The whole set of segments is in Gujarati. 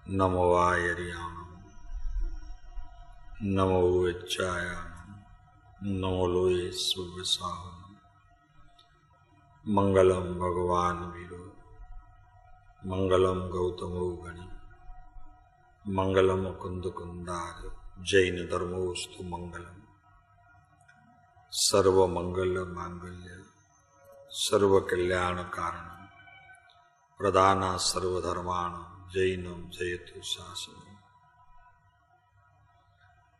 नमो वायरियाणं नमो वेच्चायाणं नमो लोये सुवसाहनं मंगलम भगवान वीरो मंगलम गौतमो गणि मंगलम कुंद कुंदार जैन धर्मोस्तु मंगलम सर्व मंगल मांगल्य सर्व कल्याण कारण प्रदाना सर्वधर्माण जैनम जयतु शासनम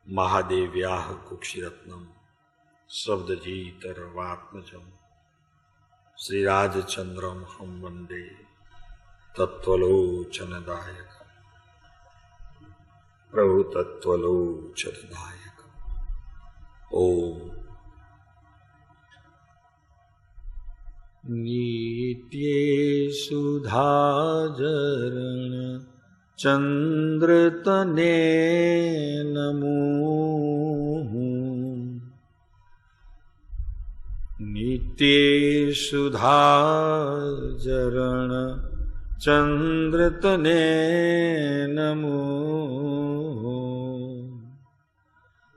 महादेव्याः कुक्षिरत्नम शब्दजीतरवात्मजम श्रीराजचंद्रम हम वंदे तत्त्वलोचनदायक प्रभु तत्त्वलोचनदायक। ओम नित्ये सुधाचरण चंद्रतने नमो नित्ये सुधाचरण चंद्रतने नमो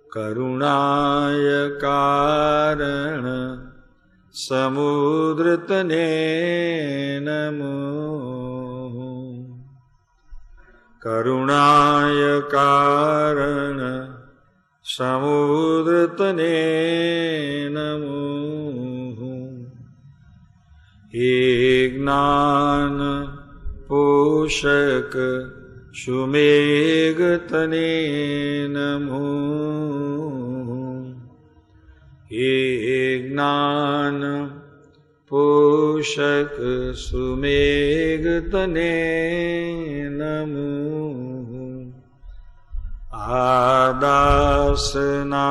करुणाय कारण समुद्रतने नमो करुणाय कारण समुद्रतने नमो हे ज्ञान पोषक सुमेघतने नमो हे ज्ञान पोषक सुमेघतने नमो आदासना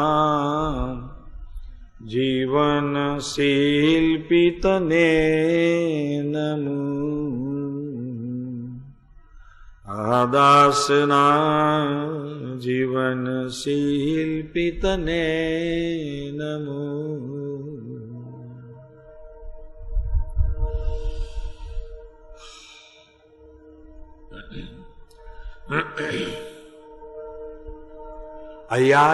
जीवन शिल्पितने नमो आदासना जीवन शिल्पितने नमो अय्या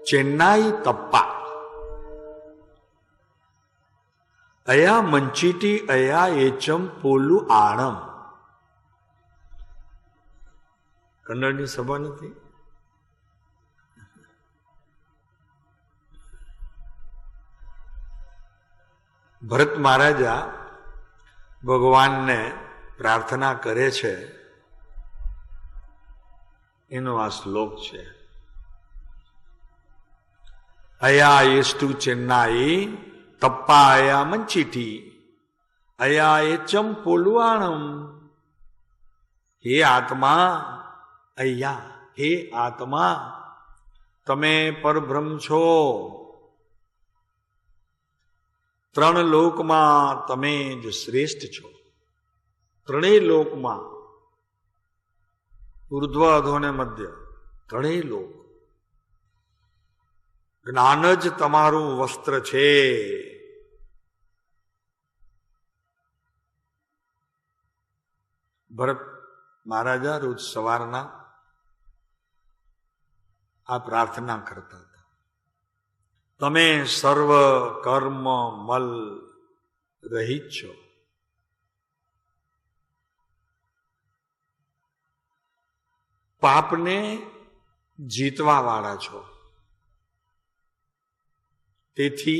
चेन्नई तप्पा अया मंचीटी अया एचम पोलू आणम कन्नड़नी सभा नहीं। भरत महाराजा भगवान ने प्रार्थना करे छे एनो आ श्लोक छे अया एष्टु चेन्नई तप्पा अया मंचीटी अया एचम पोलुआणम। हे आत्मा अया हे आत्मा तमे परब्रह्म छो त्रण लोक में तमे ज श्रेष्ठ छो त्रणेय लोक में ऊर्ध्व अधो ने मध्य त्रणेय लोक ज्ञान ज तमारू वस्त्र छे। भरत महाराजा रोज सवारना आ प्रार्थना करता था तमे सर्व कर्म मल रहित छो पापने जीतवा वाला छो तेथी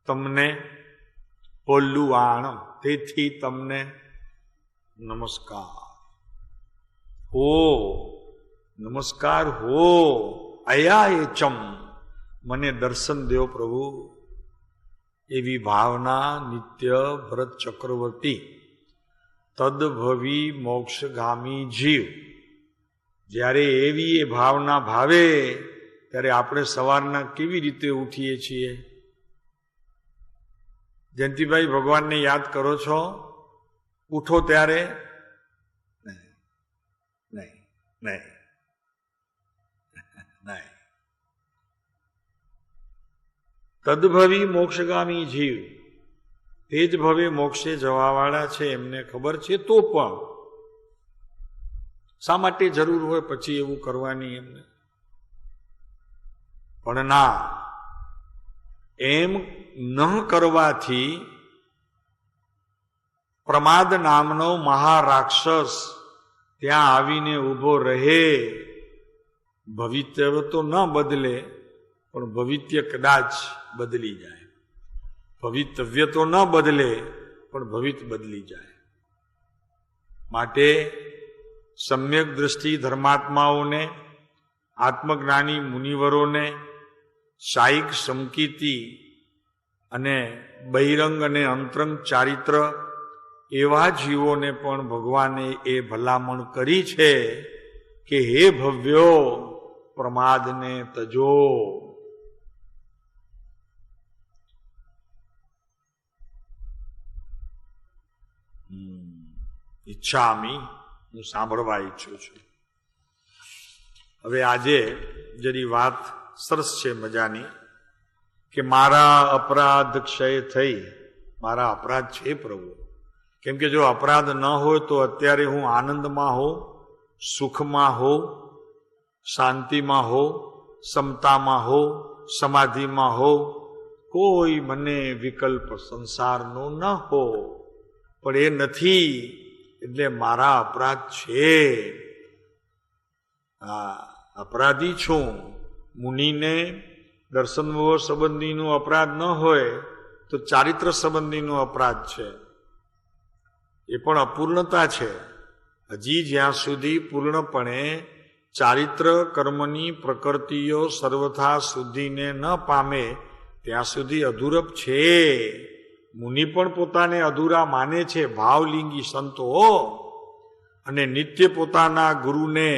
तमने पोल्लुआणम तेथी तमने नमस्कार हो अया एचम मने दर्शन देव प्रभु एवी भावना नित्य भरत चक्रवर्ती तदभवी मोक्षगामी जीव જ્યારે એવી એ ભાવના ભાવે ત્યારે આપણે સવારના કેવી રીતે ઉઠીએ છીએ? જયંતિભાઈ ભગવાનને યાદ કરો છો? ઉઠો ત્યારે નહીં તદભવી મોક્ષગામી જીવ તે જ ભવે મોક્ષે જવાવાળા છે એમને ખબર છે, તો પણ શા માટે જરૂર હોય પછી એવું કરવાની એમને? પણ ના, એમ ન કરવાથી પ્રમાદ નામનો મહારાક્ષસ ત્યાં આવીને ઊભો રહે. ભવિત્ય તો ન બદલે, પણ ભવિત્ય કદાચ બદલી જાય. ભવિતવ્ય તો ન બદલે, પણ ભવિત બદલી જાય. માટે સમ્યક દ્રષ્ટિ ધર્માત્માઓને, આત્મજ્ઞાની મુનિવરોને, શાયિક સમકીતિ અને બહિરંગ અને અંતરંગ ચારિત્ર એવા જીવોને પણ ભગવાને એ ભલામણ કરી છે કે હે ભવ્યો, પ્રમાદને તજો. ઈચ્છામી, હું સાંભળવા ઈચ્છું છું. હવે આજે જેની વાત સરસ છે મજાની, કે મારા અપરાધ ક્ષય થઈ. મારા અપરાધ છે પ્રભુ. કેમ કે જો અપરાધ ન હોય તો અત્યારે હું આનંદમાં હોઉં, સુખમાં હોઉં, શાંતિમાં હોઉં, સમતામાં હોઉં, સમાધિમાં હોઉં, કોઈ મને વિકલ્પ સંસારનો ન હો. પણ એ નથી, એટલે મારા અપરાધ છે. અપરાધી છું. મુનિને દર્શન મોહ સંબંધીનો અપરાધ ન હોય તો ચારિત્ર સંબંધીનો અપરાધ છે. એ પણ અપૂર્ણતા છે. હજી જ્યાં સુધી પૂર્ણપણે ચારિત્ર કર્મની પ્રકૃતિઓ સર્વથા શુદ્ધિને ન પામે ત્યાં સુધી અધૂરપ છે. મુનિ પણ પોતાને અધૂરા માને છે, ભાવલિંગી સંતો, અને નિત્ય પોતાના ગુરુને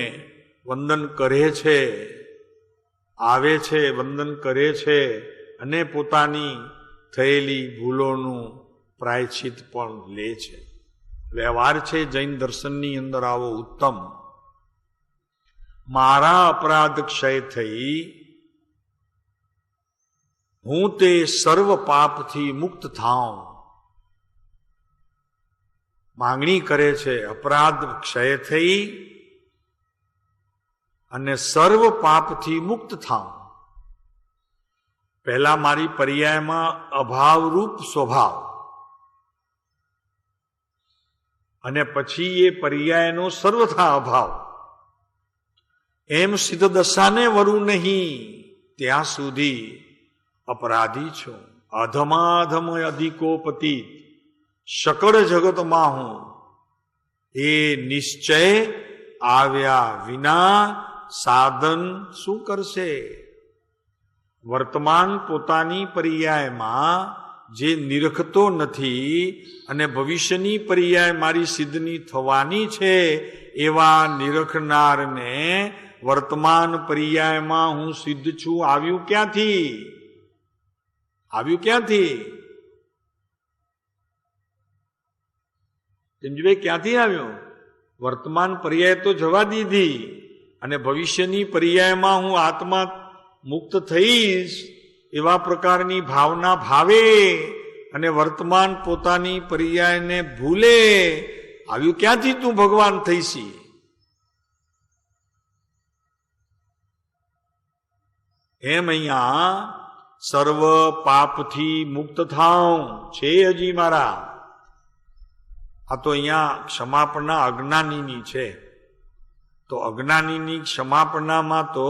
વંદન કરે છે, આવે છે, વંદન કરે છે, અને પોતાની થયેલી ભૂલોનું પ્રાયશ્ચિત પણ લે છે. વ્યવહાર છે જૈન દર્શનની અંદર આવો ઉત્તમ. મારા અપરાધ ક્ષય થઈ, હું તે સર્વ પાપથી મુક્ત થાઉં. માંગણી કરે છે અપરાધ ક્ષય થઈ અને સર્વ પાપથી મુક્ત થાઉં. પહેલા મારી પર્યાયમાં અભાવરૂપ સ્વભાવ, અને પછી એ પર્યાયનો સર્વથા અભાવ. એમ સિદ્ધ દશાને વરું નહીં ત્યાં સુધી અપરાધી છું. અધમાધમ અધિકો પતિત, શકળ જગતમાં હું. એ નિશ્ચય આવ્યા વિના સાધન શું કરશે? વર્તમાન પોતાની પર્યાયમાં જે નિરખતો નથી અને ભવિષ્યની પર્યાય મારી સિદ્ધની થવાની છે, એવા નિરખનારને વર્તમાન પર્યાયમાં હું સિદ્ધ છું આવ્યું ક્યાંથી? આવ્યું ક્યાંથી? ચંદુભાઈ ક્યાંથી આવ્યું? વર્તમાન પર્યાય તો જવા દીધી, અને ભવિષ્યની પર્યાયમાં હું આત્મા મુક્ત થઈશ એવા પ્રકારની ભાવના ભાવે અને વર્તમાન પોતાની પર્યાયને ભૂલે. આવ્યું ક્યાંથી તું ભગવાન થઈશી? એમ અહીંયા સર્વ પાપથી મુક્ત થાઉં છે હજી મારા. આ તો અહીંયા ક્ષમાપણા અજ્ઞાનીની છે. તો અજ્ઞાનીની ક્ષમાપણામાં તો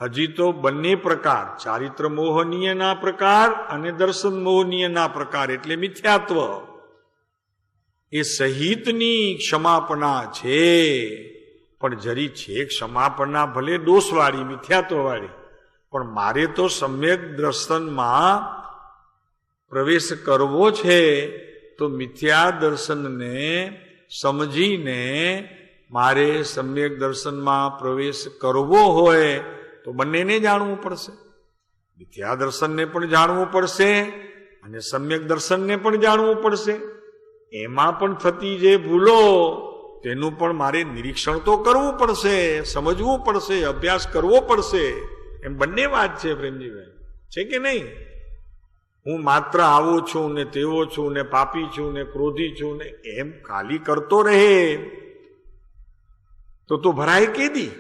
હજી તો બંને પ્રકાર, ચારિત્ર મોહનીયના પ્રકાર અને દર્શન મોહનીયના પ્રકાર, એટલે મિથ્યાત્વ, એ સહિતની ક્ષમાપણા છે. પણ જરી છે ક્ષમાપણા ભલે દોષવાળી, મિથ્યાત્વવાળી, પણ મારે તો સમ્યક દર્શનમાં પ્રવેશ કરવો છે. તો મિથ્યા દર્શનને સમજીને મારે સમ્યક દર્શનમાં પ્રવેશ કરવો હોય તો બંનેને જાણવું પડશે. મિથ્યા દર્શનને પણ જાણવું પડશે અને સમ્યક દર્શનને પણ જાણવું પડશે. એમાં પણ થતી જે ભૂલો તેનું પણ મારે નિરીક્ષણ તો કરવું પડશે, સમજવું પડશે, અભ્યાસ કરવો પડશે. એમ બંને વાત છે પ્રેમજીભાઈ, છે કે નહીં? હું માત્ર આવો છું ને તેવો છું ને પાપી છું ને ક્રોધી છું ને એમ ખાલી કરતો રહે તો ભરાય કેદી?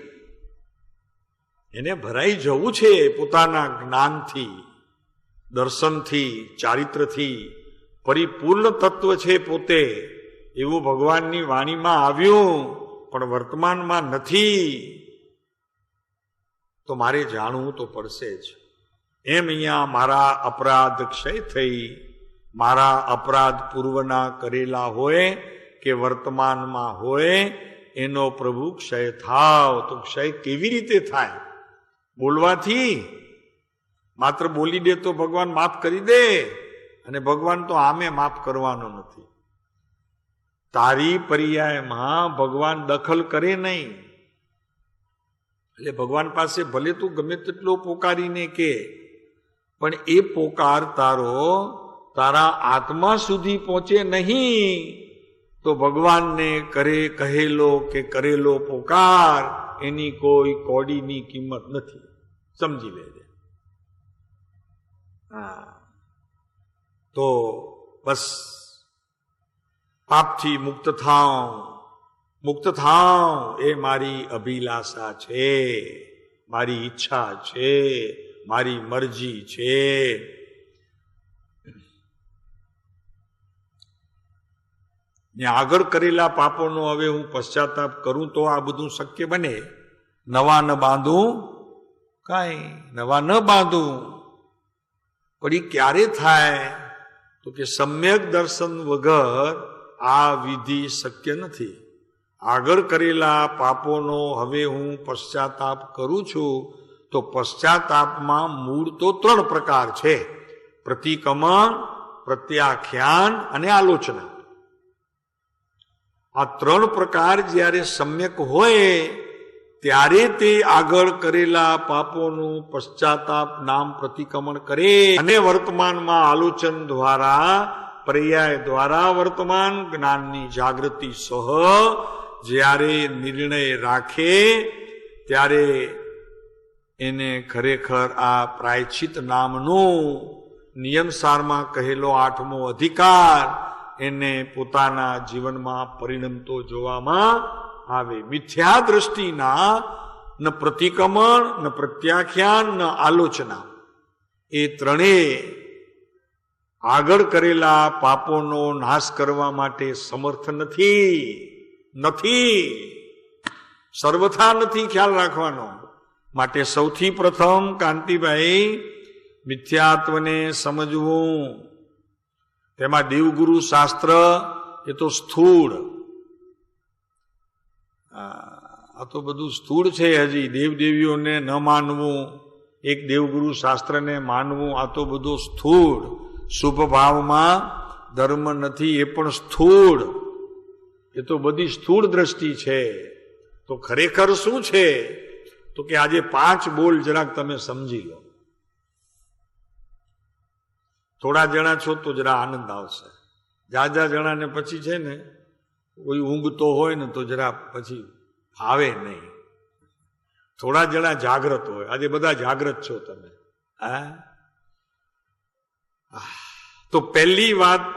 એને ભરાઈ જવું છે પોતાના જ્ઞાનથી, દર્શનથી, ચારિત્રથી. પરિપૂર્ણ તત્વ છે પોતે, એવું ભગવાનની વાણીમાં આવ્યું, પણ વર્તમાનમાં નથી. તો મારે જાણવું તો પડશે જ. એમ અહીંયા મારા અપરાધ ક્ષય થઈ, મારા અપરાધ પૂર્વના કરેલા હોય કે વર્તમાનમાં હોય એનો પ્રભુ ક્ષય થાવ. તો ક્ષય કેવી રીતે થાય? બોલવાથી? માત્ર બોલી દે તો ભગવાન માફ કરી દે? અને ભગવાન તો આમે માફ કરવાનો નથી. તારી પર્યાયમાં ભગવાન દખલ કરે નહીં. એટલે ભગવાન પાસે ભલે તું ગમે તેટલો પોકારીને કે, પણ એ પોકાર તારા આત્મા સુધી પહોંચે નહીં તો ભગવાનને કહેલો કે કરેલો પોકાર એની કોઈ કોડીની કિંમત નથી. સમજી લેજે. તો બસ પાપથી મુક્ત થાઉં એ મારી અભિલાષા છે, મારી ઈચ્છા છે, મારી મરજી છે. ને આગળ કરેલા પાપોનો હવે હું પશ્ચાતાપ કરું તો આ બધું શક્ય બને. નવા ન બાંધું કાંઈ, નવા ન બાંધું. પણ એ ક્યારે થાય? તો કે સમ્યક દર્શન વગર આ વિધિ શક્ય નથી. આગળ કરેલા પાપોનો હવે હું પશ્ચાતાપ કરું છું તો પશ્ચાતાપમાં મૂળ તો 3 પ્રકાર છે: પ્રતિક્રમણ, પ્રત્યાખ્યાન અને આલોચના. આ 3 પ્રકાર જ્યારે સમ્યક હોય ત્યારે તે આગળ કરેલા પાપોનું પશ્ચાતાપ નામ પ્રતિક્રમણ કરે અને વર્તમાનમાં આલોચન દ્વારા, પર્યાય દ્વારા વર્તમાન જ્ઞાનની જાગૃતિ સહ જ્યારે નિર્ણય રાખે ત્યારે એને ખરેખર આ પ્રાયશ્ચિત નામનું નિયમસારમાં કહેલો 8મો અધિકાર એને પોતાના જીવનમાં પરિણમતો જોવામાં આવે. મિથ્યા દ્રષ્ટિના ન પ્રતિક્રમણ, ન પ્રત્યાખ્યાન, ન આલોચના એ ત્રણેય આગળ કરેલા પાપોનો નાશ કરવા માટે સમર્થ નથી. સર્વથા નથી, ખ્યાલ રાખવાનો. માટે સૌથી પ્રથમ કાંતિભાઈ મિથ્યાત્વને સમજવું. તેમાં દેવગુરુ શાસ્ત્ર એ તો સ્થૂળ, આ તો બધું સ્થૂળ છે. હજી દેવદેવીઓને ન માનવું, એક દેવગુરુ શાસ્ત્રને માનવું, આ તો બધું સ્થૂળ. શુભ ભાવમાં ધર્મ નથી, એ પણ સ્થૂળ. એ તો બધી સ્થૂળ દ્રષ્ટિ છે. તો ખરેખર શું છે? તો કે આજે 5 બોલ જરાક તમે સમજી લો. થોડા જણા છો તો જરા આનંદ આવશે. જાજા જણાને પછી છે ને કોઈ ઊંઘતો હોય ને તો જરા પછી ફાવે નહીં. થોડા જણા જાગ્રત હોય. આજે બધા જાગ્રત છો તમે. તો પહેલી વાત,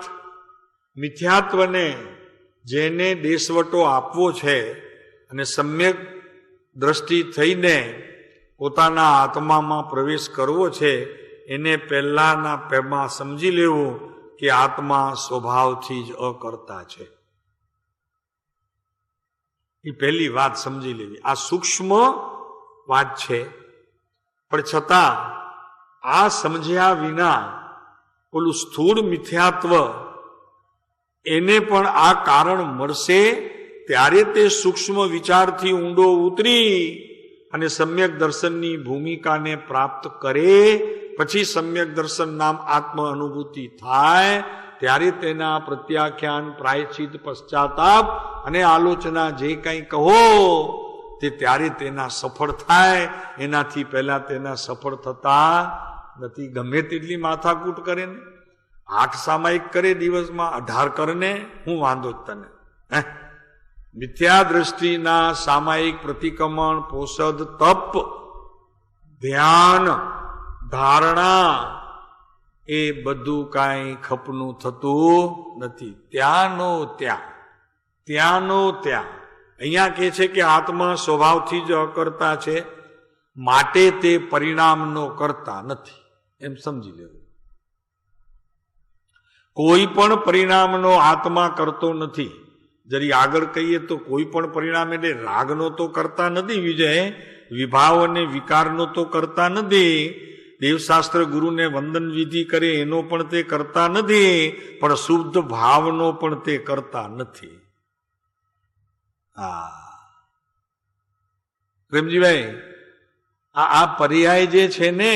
મિથ્યાત્વને જેને દેશવટો આપવો છે અને સમ્યક દ્રષ્ટિ થઈને પોતાના આત્મામાં પ્રવેશ કરવો છે, એને પહેલાના પેમાં સમજી લેવું કે આત્મા સ્વભાવથી જ અકર્તા છે. એ પહેલી વાત સમજી લેવી. આ સૂક્ષ્મ વાત છે, પણ છતાં આ સમજ્યા વિના ઓલું સ્થૂળ મિથ્યાત્વ એને પણ આ કારણ મળશે ત્યારે તે સૂક્ષ્મ વિચારથી ઊંડો ઉતરી અને સમ્યક દર્શનની ભૂમિકાને પ્રાપ્ત કરે. પછી સમ્યક દર્શન નામ આત્મ અનુભૂતિ થાય ત્યારે તેના પ્રત્યાખ્યાન, પ્રાયશ્ચિત, પશ્ચાતાપ અને આલોચના જે કંઈ કહો તે ત્યારે તેના સફળ થાય. એનાથી પહેલા તેના સફળ થતા નથી. ગમે તેટલી માથાકૂટ કરે ને, 8 સામાયિક કરે દિવસમાં, 18 કરને, હું વાંધો જ તને. મિથ્યા દ્રષ્ટિના સામાયિક પ્રતિક્રમણ, પોષદ, તપ, ધ્યાન, ધારણા એ બધું કાંઈ ખપનું થતું નથી. ત્યાંનો ત્યાં, ત્યાંનો ત્યાં. અહીંયા કહે છે કે આત્મા સ્વભાવથી જ અકર્તા છે, માટે તે પરિણામનો કરતા નથી, એમ સમજી લેવું. કોઈ પણ પરિણામનો આત્મા કરતો નથી. જરી આગળ કહીએ તો કોઈ પણ પરિણામ એટલે રાગનો તો કરતા નથી વિજય, વિભાવ અને વિકારનો તો કરતા નથી. દેવશાસ્ત્ર ગુરુને વંદન વિધિ કરે એનો પણ તે કરતા નથી, પણ શુદ્ધ ભાવનો પણ તે કરતા નથી. પ્રેમજીભાઈ, આ પર્યાય જે છે ને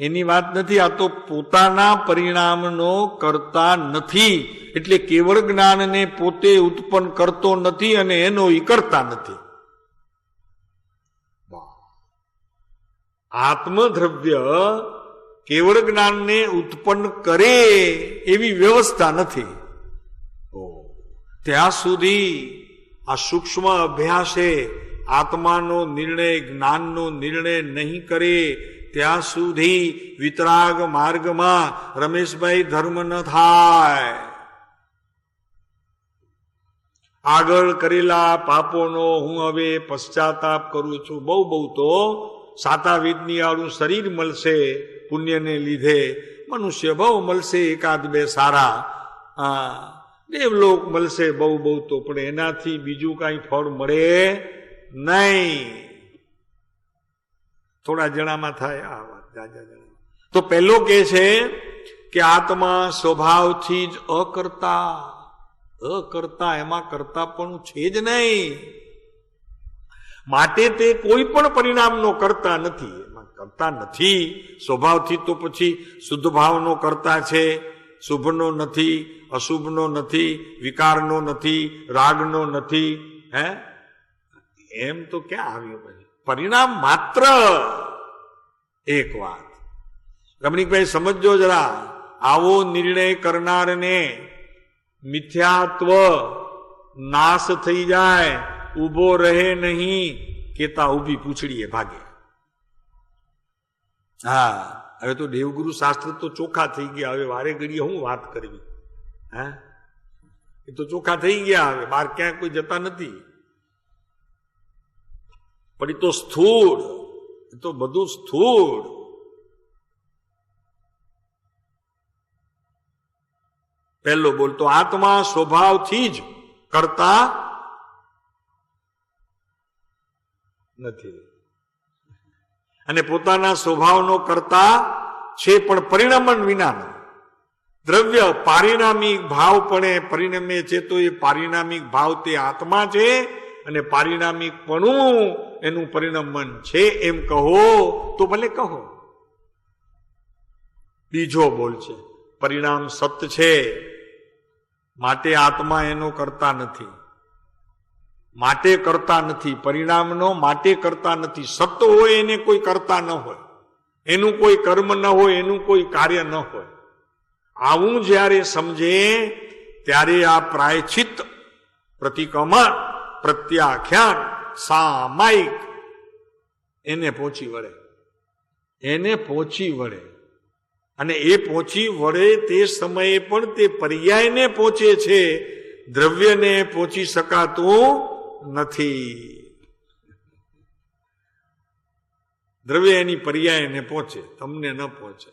એની વાત નથી, આ તો પોતાના પરિણામનો કરતા નથી. એટલે કેવળ જ્ઞાનને પોતે ઉત્પન્ન કરતો નથી અને એનો ઈ કરતા નથી. આત્મદ્રવ્ય કેવળ જ્ઞાનને ઉત્પન્ન કરે એવી વ્યવસ્થા નથી. ત્યાં સુધી આ સૂક્ષ્મ અભ્યાસે આત્માનો નિર્ણય, જ્ઞાનનો નિર્ણય નહીં કરે ત્યાં સુધી વિતરાગ માર્ગમાં રમેશભાઈ ધર્મ ન થાય. આગળ કરેલા પાપોનો હું હવે પશ્ચાતાપ કરું છું. બહુ તો સાતાવિદની આળું શરીર મળશે પુણ્યને લીધે, મનુષ્ય બહુ મળશે, એકાદ બે સારા દેવલોક મળશે બહુ તો, પણ એનાથી બીજું કાંઈ ફળ મળે નહીં. થોડા જણામાં થાય આ વાત, જાજા જણા. તો પહેલો કે છે કે આત્મા સ્વભાવથી જ અકર્તા, એમાં કરતા પણ છે જ નહીં. માટે તે કોઈ પણ પરિણામનો કરતા નથી. એમાં કરતા નથી સ્વભાવથી, તો પછી શુદ્ધ ભાવનો કરતા છે. શુભનો નથી, અશુભનો નથી, વિકારનો નથી, રાગનો નથી. એમ તો ક્યાં આવ્યું? પછી પરિણામ માત્ર. એક વાત રમણીકભાઈ સમજો જરા, આવો નિર્ણય કરનારને મિથ્યાત્વ નાશ થઈ જાય, ઉભો રહે નહીં, કેતા ઉભી પૂછડીએ ભાગે. હવે તો દેવગુરુ શાસ્ત્ર તો ચોખ્ખા થઈ ગયા. હવે વારે ઘડીએ હું વાત કરવી? એ તો ચોખ્ખા થઈ ગયા. હવે બહાર ક્યાંય કોઈ જતા નથી. પણ એ તો સ્થૂળ, એ તો બધું સ્થૂળ. પહેલો બોલતો આત્મા સ્વભાવથી જ કરતા નથી, અને પોતાના સ્વભાવનો કરતા છે, પણ પરિણમન વિનાનો. દ્રવ્ય પારિણામિક ભાવ પણ પરિણમે છે, તો એ પારિણામિક ભાવ તે આત્મા છે, અને પારિણામિકપણું એનું પરિણમન છે એમ કહો તો ભલે કહો. બીજો બોલ છે પરિણામ સત્ય છે, માટે આત્મા એનો કરતા નથી. માટે કરતા નથી, પરિણામનો માટે કરતા નથી. સત્ય હોય એને કોઈ કરતા ન હોય, એનું કોઈ કર્મ ન હોય, એનું કોઈ કાર્ય ન હોય. આવું જ્યારે સમજે ત્યારે આ પ્રાયશ્ચિત, પ્રતિક્રમણ, પ્રત્યાખ્યાન, સામાયિક એને પહોંચી વળે, એને પહોંચી વળે. અને એ પહોંચી વળે તે સમયે પણ તે પર્યાયને પહોંચે છે, દ્રવ્યને પહોંચી શકાતું નથી. દ્રવ્ય એની પર્યાયને પહોંચે, તમને ન પહોંચે,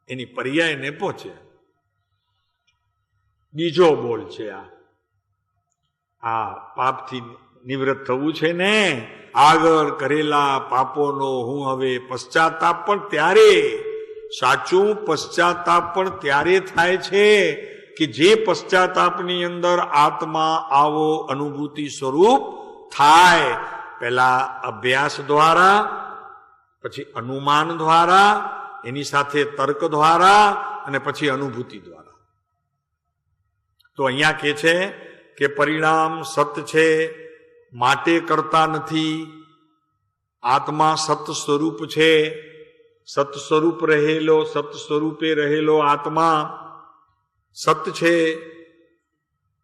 એની પર્યાયને પહોંચે. બીજો બોલ છે આ પાપથી નિવૃત્ત થવું છે ને, આગળ કરેલા પાપોનો હું હવે પશ્ચાતાપ પણ ત્યારે, સાચું પશ્ચાતાપ પણ ત્યારે થાય છે કે જે પશ્ચાતાપની અંદર આત્મા આવો અનુભૂતિ સ્વરૂપ થાય. પહેલા અભ્યાસ દ્વારા, પછી અનુમાન દ્વારા, એની સાથે તર્ક દ્વારા, અને પછી અનુભૂતિ દ્વારા. તો અહીંયા કહે છે કે પરિણામ સત છે, માટે કરતા નથી. આત્મા સત સ્વરૂપ છે, સત સ્વરૂપ રહેલો, સત સ્વરૂપે રહેલો આત્મા સત છે,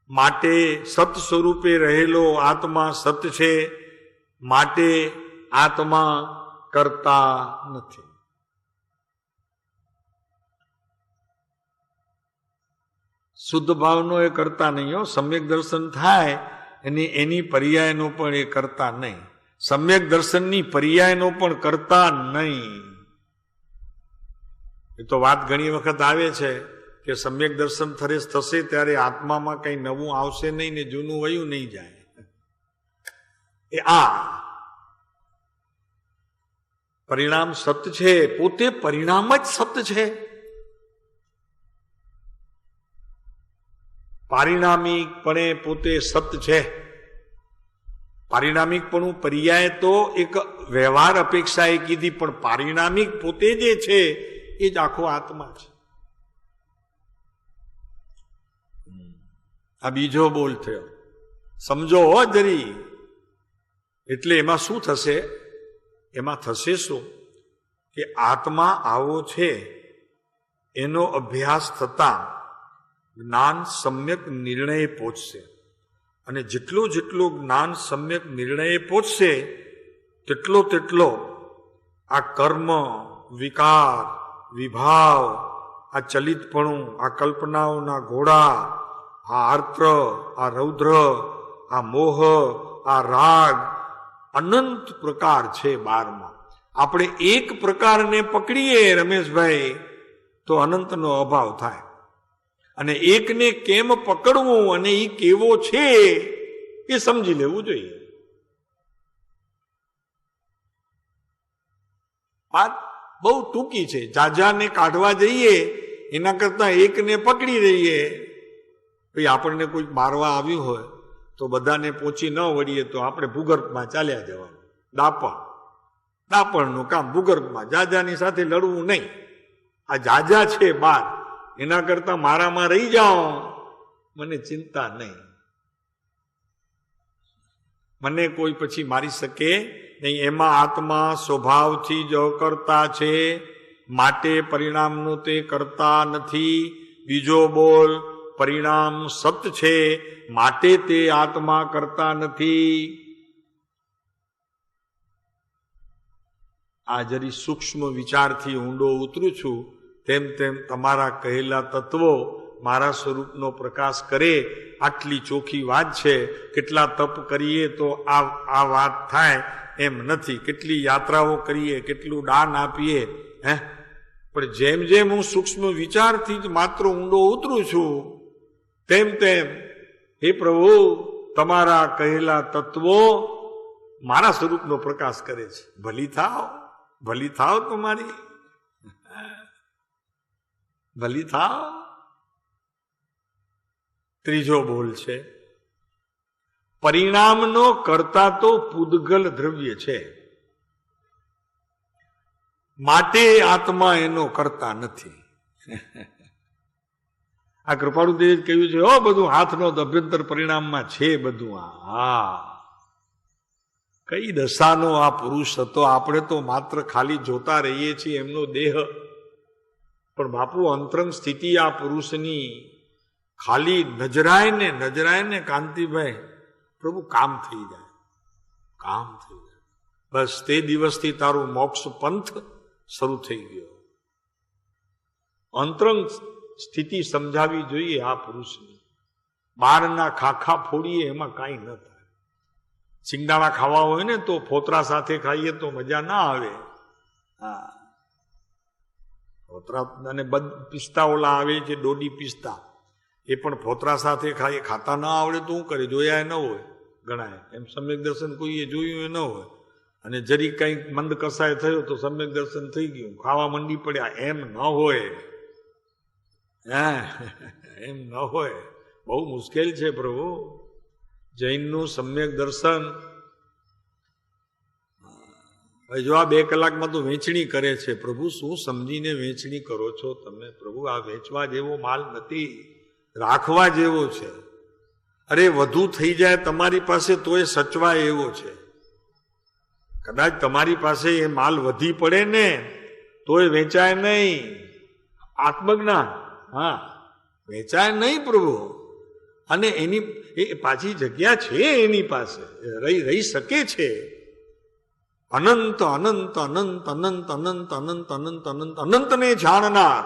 માટે સત સ્વરૂપે રહેલો આત્મા સત છે, માટે આત્મા કરતા નથી. શુદ્ધ ભાવનો એ કરતા નહીં હો. સમ્યક દર્શન થાય એની પર્યાયનો પણ એ કરતા નહીં. સમ્યક દર્શનની પર્યાયનો પણ કરતા નહીં. એ તો વાત ઘણી વખત આવે છે કે સમ્યક દર્શન થશે ત્યારે આત્મામાં કઈ નવું આવશે નહીં ને જૂનું વયું નહીં જાય. એ પરિણામ સત્ય છે, પોતે પરિણામ જ સત્ય છે. પારિણામિકપણે પોતે સત્ય છે. પારિણામિકપણું પર્યાય તો એક વ્યવહાર અપેક્ષા એ કીધી, પણ પારિણામિક પોતે જે છે એ જ આખો આત્મા છે. આ બીજો બોલ થયો, સમજો હો જરી. એટલે એમાં શું થશે? એમાં થશે શું કે આત્મા આવો છે એનો અભ્યાસ થતા જ્ઞાન સમ્યક નિર્ણય પહોંચશે. અને જેટલું જ્ઞાન સમ્યક નિર્ણય પહોંચશે તેટલો આ કર્મ, વિકાર, વિભાવ, આ ચલિતપણું, આ કલ્પનાઓના ઘોડા, આ આર્ત્ર, આ રૌદ્ર, આ મોહ, આ રાગ, અનંત પ્રકાર છે 12માં. આપણે એક પ્રકારને પકડીએ રમેશભાઈ તો અનંતનો અભાવ થાય. અને એકને કેમ પકડવું અને એ કેવો છે એ સમજી લેવું જોઈએ. વાત બહુ ટૂંકી છે. જાજાને કાઢવા જઈએ એના કરતા એકને પકડી રહીએ. ભાઈ આપણને કોઈ મારવા આવ્યું હોય તો બધાને પહોંચી ન વળીએ તો આપણે ભૂગર્ભમાં ચાલ્યા જવાનું. દાપણનું કામ ભૂગર્ભમાં, જાજાની સાથે લડવું નહીં. આ જાજા છે 12, એના કરતા મારામાં રહી જાઓ, મને ચિંતા નહીં. મને કોઈ પછી મારી શકે નહીં. એમાં આત્મા સ્વભાવથી જ અકર્તા છે, માટે પરિણામનું તે કરતા નથી. બીજો બોલ, પરિણામ સત્ય છે માટે તે આત્મા કરતા નથી. આ જરી સૂક્ષ્મ વિચારથી ઊંડો ઉતરું છું તેમ તમારા કહેલા તત્વો મારા સ્વરૂપનો પ્રકાશ કરે. આટલી ચોખ્ખી વાત છે. કેટલા તપ કરીએ તો આ વાત થાય એમ નથી. કેટલી યાત્રાઓ કરીએ, કેટલું દાન આપીએ, પણ જેમ જેમ હું સૂક્ષ્મ વિચારથી જ માત્ર ઊંડો ઉતરું છું તેમ હે પ્રભુ તમારા કહેલા તત્વો મારા સ્વરૂપનો પ્રકાશ કરે છે. ભલી થાવ તમારી, ભલી થાવ. ત્રીજો બોલ છે, પરિણામનો કરતા તો પૂદગલ દ્રવ્ય છે, માટે આત્મા એનો કરતા નથી. આ કૃપાળુદેવે કહ્યું છે બધું હાથનો અભ્યંતર પરિણામમાં છે બધું. કઈ દશાનો આ પુરુષ હતો. આપણે તો માત્ર ખાલી જોતા રહીએ છીએ એમનો દેહ, પણ બાપુ અંતરંગ સ્થિતિ આ પુરુષની ખાલી નજરાય ને કાંતિભાઈ પ્રભુ કામ થઈ જાય. બસ તે દિવસથી તારું મોક્ષ પંથ શરૂ થઈ ગયો. અંતરંગ સ્થિતિ સમજાવી જોઈએ આ પુરુષની. બહારના ખાખા ફોડીએ એમાં કાંઈ ન થાય. સિંગદાણા ખાવા હોય ને તો ફોતરા સાથે ખાઈએ તો મજા ના આવે. ફોતરા અને પિસ્તા ઓલા આવે છે, ડોડી પિસ્તા, એ પણ ફોતરા સાથે ખાઈએ. ખાતા ના આવડે તો શું કરે? જોયા ન હોય ઘણા. એમ સમ્યક દર્શન કોઈએ જોયું એ ન હોય, અને જરી કંઈક મંદ કસાય થયો તો સમ્યક દર્શન થઈ ગયું, ખાવા મંડી પડ્યા. એમ ન હોય, એમ ન હોય. બહુ મુશ્કેલ છે પ્રભુ. જૈનનું સમ્યક દર્શન જો આ 2 કલાકમાં તો વેચણી કરે છે. પ્રભુ શું સમજીને વેચણી કરો છો તમે? પ્રભુ આ વેચવા જેવો માલ નથી, રાખવા જેવો છે. અરે વધુ થઈ જાય તમારી પાસે તો એ સચવાય એવો છે. કદાચ તમારી પાસે એ માલ વધી પડે ને તો એ વેચાય નહીં. આત્મજ્ઞાન વેચાય નહીં પ્રભુ. અને એની પાછી જગ્યા છે એની પાસે, રહી શકે છે. અનંત અનંત અનંત અનંત અનંત અનંત અનંત અનંત અનંતને જાણનાર,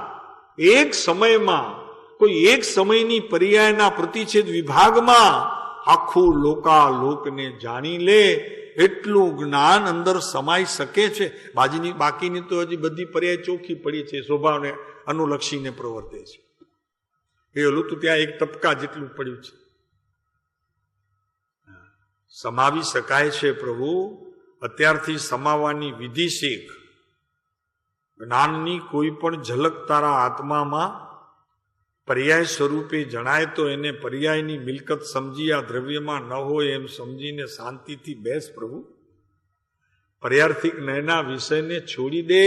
એક સમયમાં કોઈ એક સમયની પર્યાયના પ્રતિછેદ વિભાગમાં આખું લોકાલોકને જાણી લે એટલું જ્ઞાન અંદર સમાઈ શકે છે. બાકીની તો હજી બધી પર્યાય ચોખ્ખી પડી છે, સ્વભાવને અનુલક્ષીને પ્રવર્તે છે. એ ઓલું તો ત્યાં એક ટપકા જેટલું પડ્યું છે. સમાવી શકાય છે પ્રભુ. અત્યારથી સમાવવાની વિધિ શીખ. જ્ઞાનની કોઈ પણ ઝલક તારા આત્મામાં પર્યાય સ્વરૂપે જણાય તો એને પર્યાયની મિલકત સમજી આ દ્રવ્યમાં ન હોય એમ સમજીને શાંતિથી બેસ પ્રભુ. પર્યાર્થિક નયના વિષયને છોડી દે.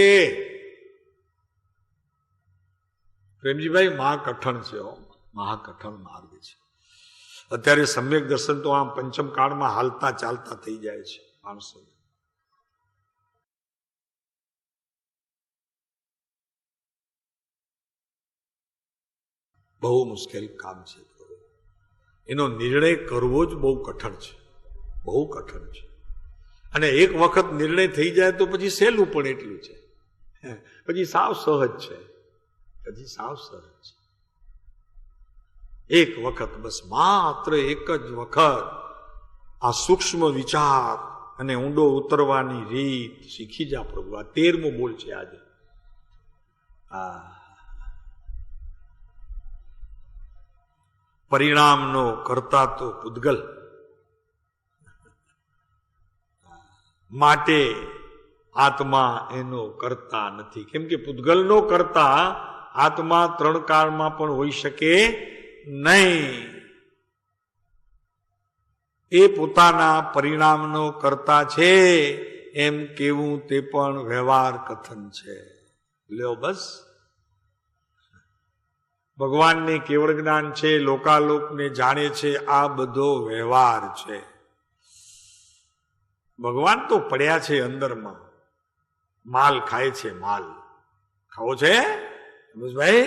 પ્રેમજીભાઈ મહાકઠણ છે, મહાકઠણ માર્ગ છે. અત્યારે સમ્યક દર્શન તો આમ પંચમ કાળમાં હાલતા ચાલતા થઈ જાય છે માણસો. બહુ મુશ્કેલ કામ છે. એનો નિર્ણય કરવો જ બહુ કઠણ છે, બહુ કઠણ છે. અને એક વખત નિર્ણય થઈ જાય તો પછી સહેલું પણ એટલું છે, પછી સાવ સહજ છે, પછી સાવ સહજ છે. એક વખત, બસ માત્ર એક જ વખત આ સૂક્ષ્મ વિચાર અને ઊંડો ઉતરવાની રીત શીખી જા પ્રભુ. આ 13મો બોલ છે આજે. પરિણામનો કરતા તો પૂદગલ, માટે આત્મા એનો કરતા નથી. કેમ કે પૂદગલનો કરતા આત્મા 3 કાળમાં પણ હોઈ શકે નહીં. એ પોતાના પરિણામનો કરતા છે એમ કેવું તે પણ વ્યવહાર કથન છે. લ્યો બસ. ભગવાનને કેવળ જ્ઞાન છે, લોકાલોકને જાણે છે, આ બધો વ્યવહાર છે. ભગવાન તો પડ્યા છે અંદરમાં, માલ ખાય છે. માલ ખાવો છે ભાઈ,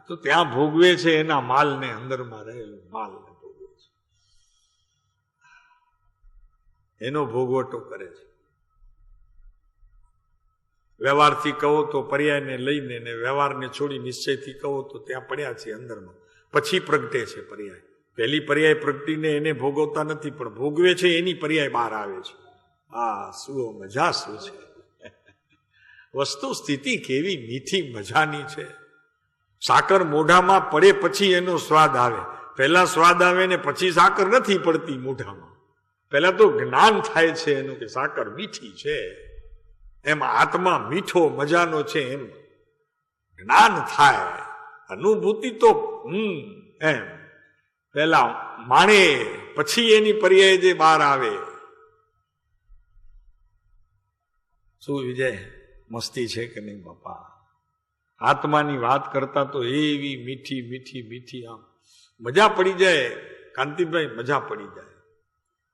તો ત્યાં ભોગવે છે એના માલને, અંદરમાં રહેલો માલને ભોગવે છે, એનો ભોગવટો કરે છે. વ્યવહારથી કહો તો પર્યાયને લઈને, ને વ્યવહારને છોડી નિશ્ચયથી કહો તો ત્યાં પડ્યા છે અંદરમાં. પછી પ્રગટે છે પર્યાય. પહેલી પર્યાય પ્રગટીને એને ભોગવતા નથી, પણ ભોગવે છે એની પર્યાય બહાર આવે છે. શું મજા, શું છે વસ્તુ સ્થિતિ, કેવી મીઠી મજાની છે. સાકર મોઢામાં પડે પછી એનો સ્વાદ આવે. પહેલા સ્વાદ આવે ને પછી સાકર નથી પડતી મોઢામાં. પહેલા તો જ્ઞાન થાય છે એનું કે સાકર મીઠી છે. એમ આત્મા મીઠો મજાનો છે, એમ જ્ઞાન થાય. અનુભૂતિ તો એમ પેલા માણે પછી એની પર્યાય જે બહાર આવે. શું વિજય, મસ્તી છે કે નહીં બાપા? આત્માની વાત કરતા તો એવી મીઠી મીઠી મીઠી, આમ મજા પડી જાય. કાંતિભાઈ, મજા પડી જાય.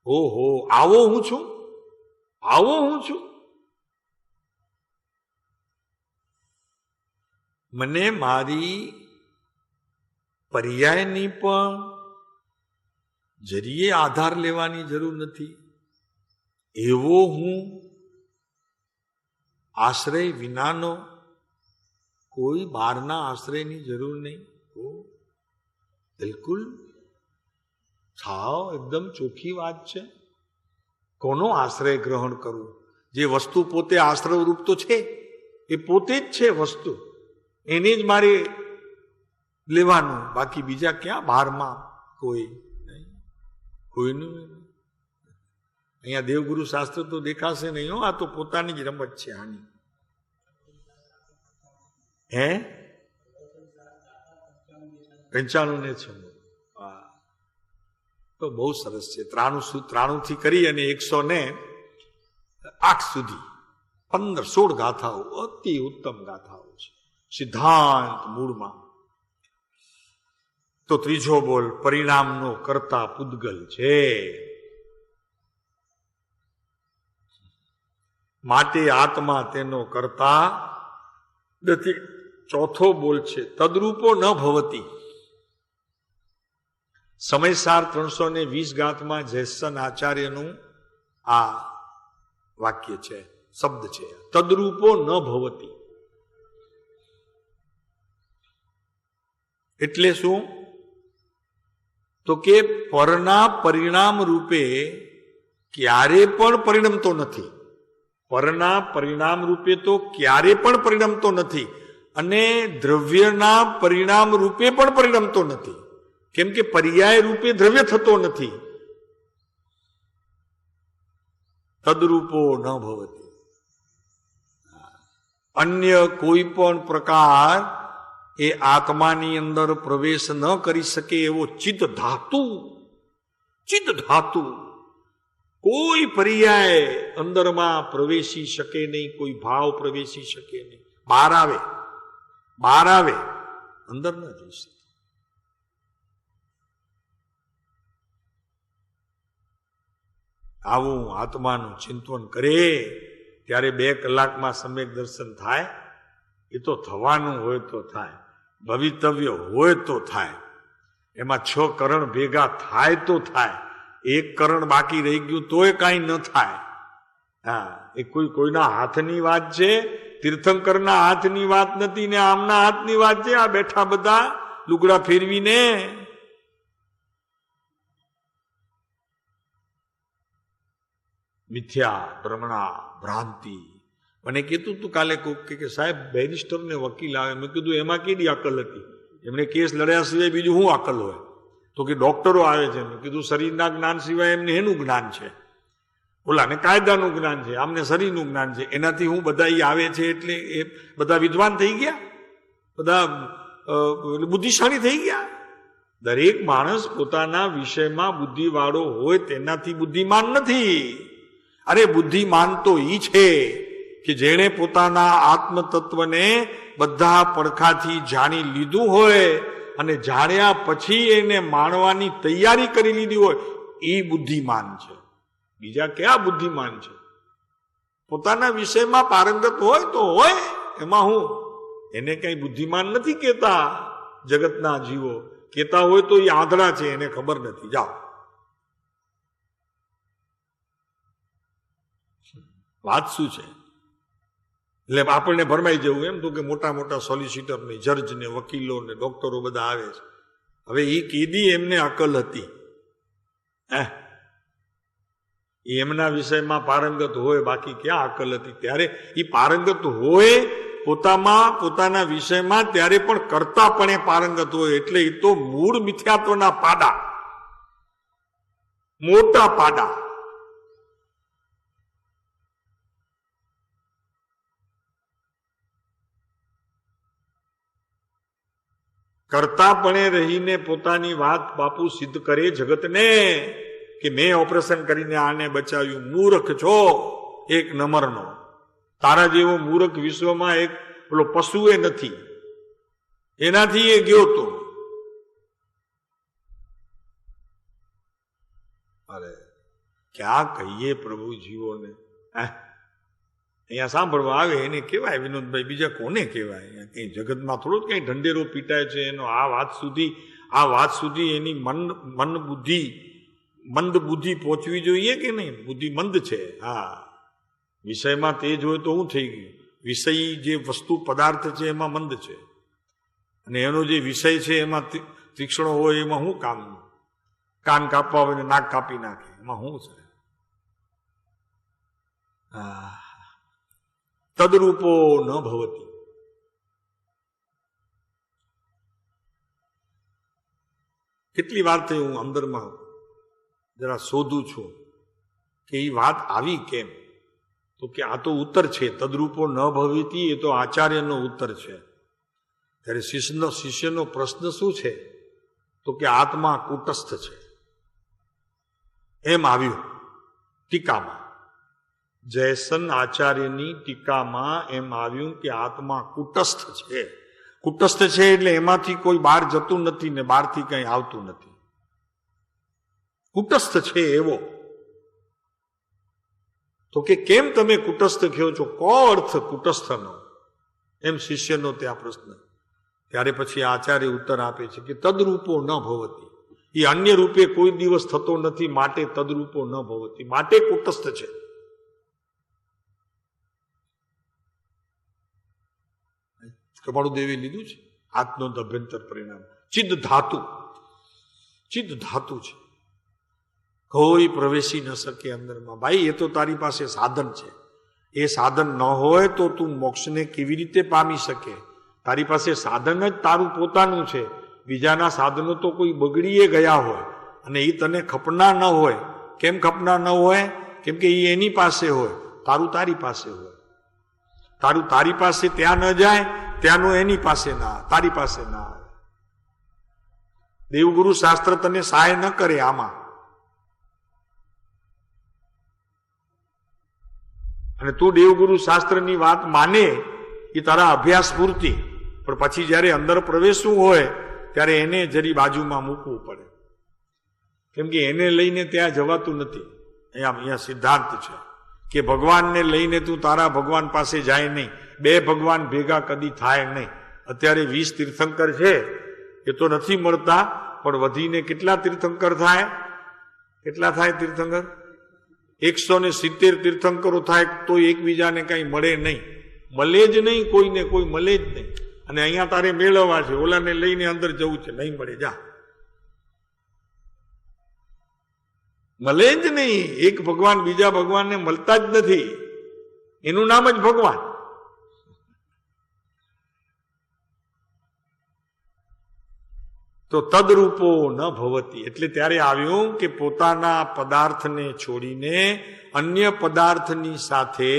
ઓહો, આવો હું છું, આવો હું છું. મને મારી પર્યાયની પણ જરીએ આધાર લેવાની જરૂર નથી. એવો હું આશ્રય વિનાનો, કોઈ બહારના આશ્રયની જરૂર નહીં. બિલકુલ થાવ, એકદમ ચોખ્ખી વાત છે. કોનો આશ્રય ગ્રહણ કરવું? જે વસ્તુ પોતે આશ્રય રૂપ તો છે, એ પોતે જ છે વસ્તુ, એને જ મારે લેવાનું. બાકી બીજા ક્યાં બહારમાં કોઈ નહીં, કોઈનું. અહીંયા દેવગુરુ શાસ્ત્ર તો દેખાશે નહીં. આ તો પોતાની જ રમત છે આની. હે 95 ને 96 તો બહુ સરસ છે. 93 થી કરી અને 108 સુધી 15-16 ગાથાઓ અતિ ઉત્તમ ગાથાઓ છે સિદ્ધાંત મૂળમાં. તો ત્રીજો બોલ પરિણામનો કરતા પૂદગલ છે, માટે આત્મા તેનો કરતા નથી. ચોથો બોલ છે તદરૂપો ન ભવતી. સમયસાર 320 ગાથમાં જયસન આચાર્યનું આ વાક્ય છે, શબ્દ છે, તદરૂપો ન ભવતી. એટલે શું? તો કે પરના પરિણામ રૂપે ક્યારે પણ પરિણમતો નથી. પરના પરિણામ રૂપે તો ક્યારે પણ પરિણમતો નથી, અને દ્રવ્યના પરિણામ રૂપે પણ પરિણમતો નથી. કેમ કે પર્યાય રૂપે દ્રવ્ય થતો નથી. તદરૂપો ન ભવતી. અન્ય કોઈ પણ પ્રકાર એ આત્માની અંદર પ્રવેશ ન કરી શકે એવો ચિત્ત ધાતુ કોઈ પર્યાય અંદરમાં પ્રવેશી શકે નહીં, કોઈ ભાવ પ્રવેશી શકે નહીં. બહાર આવે અંદર ન જઈ શકે. આવું આત્માનું ચિંતન કરે ત્યારે 2 કલાકમાં સમ્યક દર્શન થાય. એ તો થવાનું હોય તો થાય, ભવિતવ્ય હોય તો થાય. એમાં 6 કરણ ભેગા થાય તો થાય. 1 કરણ બાકી રહી ગયું તોય કાંઈ ન થાય. એ કોઈના હાથની વાત છે, તીર્થંકરના હાથની વાત નથી ને આમના હાથની વાત છે. આ બેઠા બધા લુગડા ફેરવીને મિથ્યા, ભ્રમણા, ભ્રાંતિ. મને કીધું તું કાલે કોક કે સાહેબ બેરિસ્ટર ને વકીલ આવે. મેં કીધું એમાં કેવી અકલ હતી? એમને કેસ લડ્યા સિવાય બીજું શું અકલ હોય? તો કે ડોક્ટરો આવે છે. મેં કીધું શરીરના જ્ઞાન સિવાય એમને એનું જ્ઞાન છે, ઓલાને કાયદાનું જ્ઞાન છે, આમને શરીરનું જ્ઞાન છે. એનાથી હું બધા આવે છે એટલે એ બધા વિદ્વાન થઈ ગયા, બધા બુદ્ધિશાળી થઈ ગયા. દરેક માણસ પોતાના વિષયમાં બુદ્ધિવાળો હોય તેનાથી બુદ્ધિમાન નથી. અરે બુદ્ધિમાન તો ઈ છે કે જેણે પોતાના આત્મતત્વને બધા પડખાથી જાણી લીધું હોય અને જાણ્યા પછી એને માણવાની તૈયારી કરી લીધી હોય, એ બુદ્ધિમાન છે. બીજા કયા બુદ્ધિમાન છે? પોતાના વિષયમાં પારંગત હોય તો હોય, એમાં હું એને કઈ બુદ્ધિમાન નથી કહેતા. જગતના જીવો કહેતા હોય તો એ આંધળા છે, એને ખબર નથી. જાઓ, વાત શું છે? એટલે આપણને ભરમાઈ જવું એમ તો કે મોટા મોટા સોલિસિટર ને જજ ને વકીલો ને ડોક્ટરો બધા આવે છે. હવે એ કીધી એમને અકલ હતી, એમના વિષયમાં પારંગત હોય, બાકી ક્યાં અકલ હતી? ત્યારે એ પારંગત હોય પોતાના વિષયમાં, ત્યારે પણ કરતાપણે પારંગત હોય. એટલે એ તો મૂળ મિથ્યાત્વના પાડા, મોટા પાડા. કરતાપણે રહીને પોતાની વાત બાપુ સિદ્ધ કરે જગતને કે મેં ઓપરેશન કરીને આને બચાવ્યું. મૂર્ખ છો એક નંબરનો. તારા જેવો મૂર્ખ વિશ્વમાં એક પેલો પશુ એ નથી, એનાથી એ ગયો તો. અરે ક્યાં કહીએ પ્રભુ જીવોને. અહીંયા સાંભળવા આવે એને કહેવાય વિનોદભાઈ, બીજા કોને કહેવાય? કઈ જગતમાં થોડો કઈ ઢંઢેરો પીટાય છે એનો. આ વાત સુધી એની મંદ બુદ્ધિ પહોંચવી જોઈએ કે નહીં? બુદ્ધિ મંદ છે. વિષયમાં તેજ હોય તો શું થઈ ગયું? વિષય જે વસ્તુ પદાર્થ છે એમાં મંદ છે, અને એનો જે વિષય છે એમાં તીક્ષ્ણ હોય. એમાં શું કામ? કાન કાપવા હોય નાક કાપી નાખે, એમાં શું છે? તદરૂપો ન ભવતી. કેટલી વાર થઈ હું અંદરમાં જરા શોધું છું કે એ વાત આવી કેમ? તો કે આ તો ઉત્તર છે. તદરૂપો ન ભવતી એ તો આચાર્યનો ઉત્તર છે. ત્યારે શિષ્યનો પ્રશ્ન શું છે? તો કે આત્મા કુટસ્થ છે. એમ આવ્યું ટીકામાં. જયસન આચાર્યની ટીકામાં એમ આવ્યું કે આત્મા કુટસ્થ છે. કુટસ્થ છે એટલે એમાંથી કોઈ બહાર જતું નથી ને બહારથી કંઈ આવતું નથી. કુટસ્થ છે એવો. તો કે કેમ તમે કુટસ્થ કહો છો? કો અર્થ કુટસ્થનો? એમ શિષ્યનો ત્યાં પ્રશ્ન. ત્યારે પછી આચાર્ય ઉત્તર આપે છે કે તદરૂપો ન ભવતી. એ અન્ય રૂપે કોઈ દિવસ થતો નથી, માટે તદરૂપો ન ભવતી, માટે કુટસ્થ છે. કપાળુ દેવી લીધું છે આત્મનો અભ્યંતર પરિણામ. ચિદ ધાતુ છે, કોઈ પ્રવેશી ન શકે અંદરમાં. ભાઈ એ તો તારી પાસે સાધન છે, એ સાધન ન હોય તો તું મોક્ષને કેવી રીતે પામી શકે? તારી પાસે સાધન જ તારું પોતાનું છે. બીજાના સાધનો તો કોઈ બગડીએ ગયા હોય અને એ તને ખપના ન હોય. કેમ ખપના ન હોય? કેમ કે એ એની પાસે હોય, તારું તારી પાસે હોય. તારું તારી પાસે ત્યાં ન જાય, ત્યાંનું એની પાસે ના, તારી પાસે ના આવે. દેવગુરુ શાસ્ત્ર તને સહાય ન કરે આમાં. અને તું દેવગુરુ શાસ્ત્રની વાત માને એ તારા અભ્યાસ પૂરતી, પણ પછી જયારે અંદર પ્રવેશવું હોય ત્યારે એને જરી બાજુમાં મૂકવું પડે. કેમ કે એને લઈને ત્યાં જવાતું નથી. અહીંયા સિદ્ધાંત છે કે ભગવાનને લઈને તું તારા ભગવાન પાસે જાય નહીં. બે ભગવાન ભેગા કદી થાય નહીં. અત્યારે 20 તીર્થંકર છે એ તો નથી મળતા, પણ વધીને કેટલા તીર્થંકર થાય? કેટલા થાય તીર્થંકર? 170 તીર્થંકરો થાય તો એકબીજાને કઈ મળે નહીં. મળે જ નહીં, કોઈને કોઈ મળે જ નહીં. અને અહીંયા તારે મેળવવા છે, ઓલાને લઈને અંદર જવું છે, નહીં મળે, જા. મળે જ નહીં. એક ભગવાન બીજા ભગવાનને મળતા જ નથી. એનું નામ જ ભગવાન. તો તદરૂપો ન ભવતી, એટલે ત્યારે આવ્યું કે પોતાના પદાર્થને છોડીને અન્ય પદાર્થની સાથે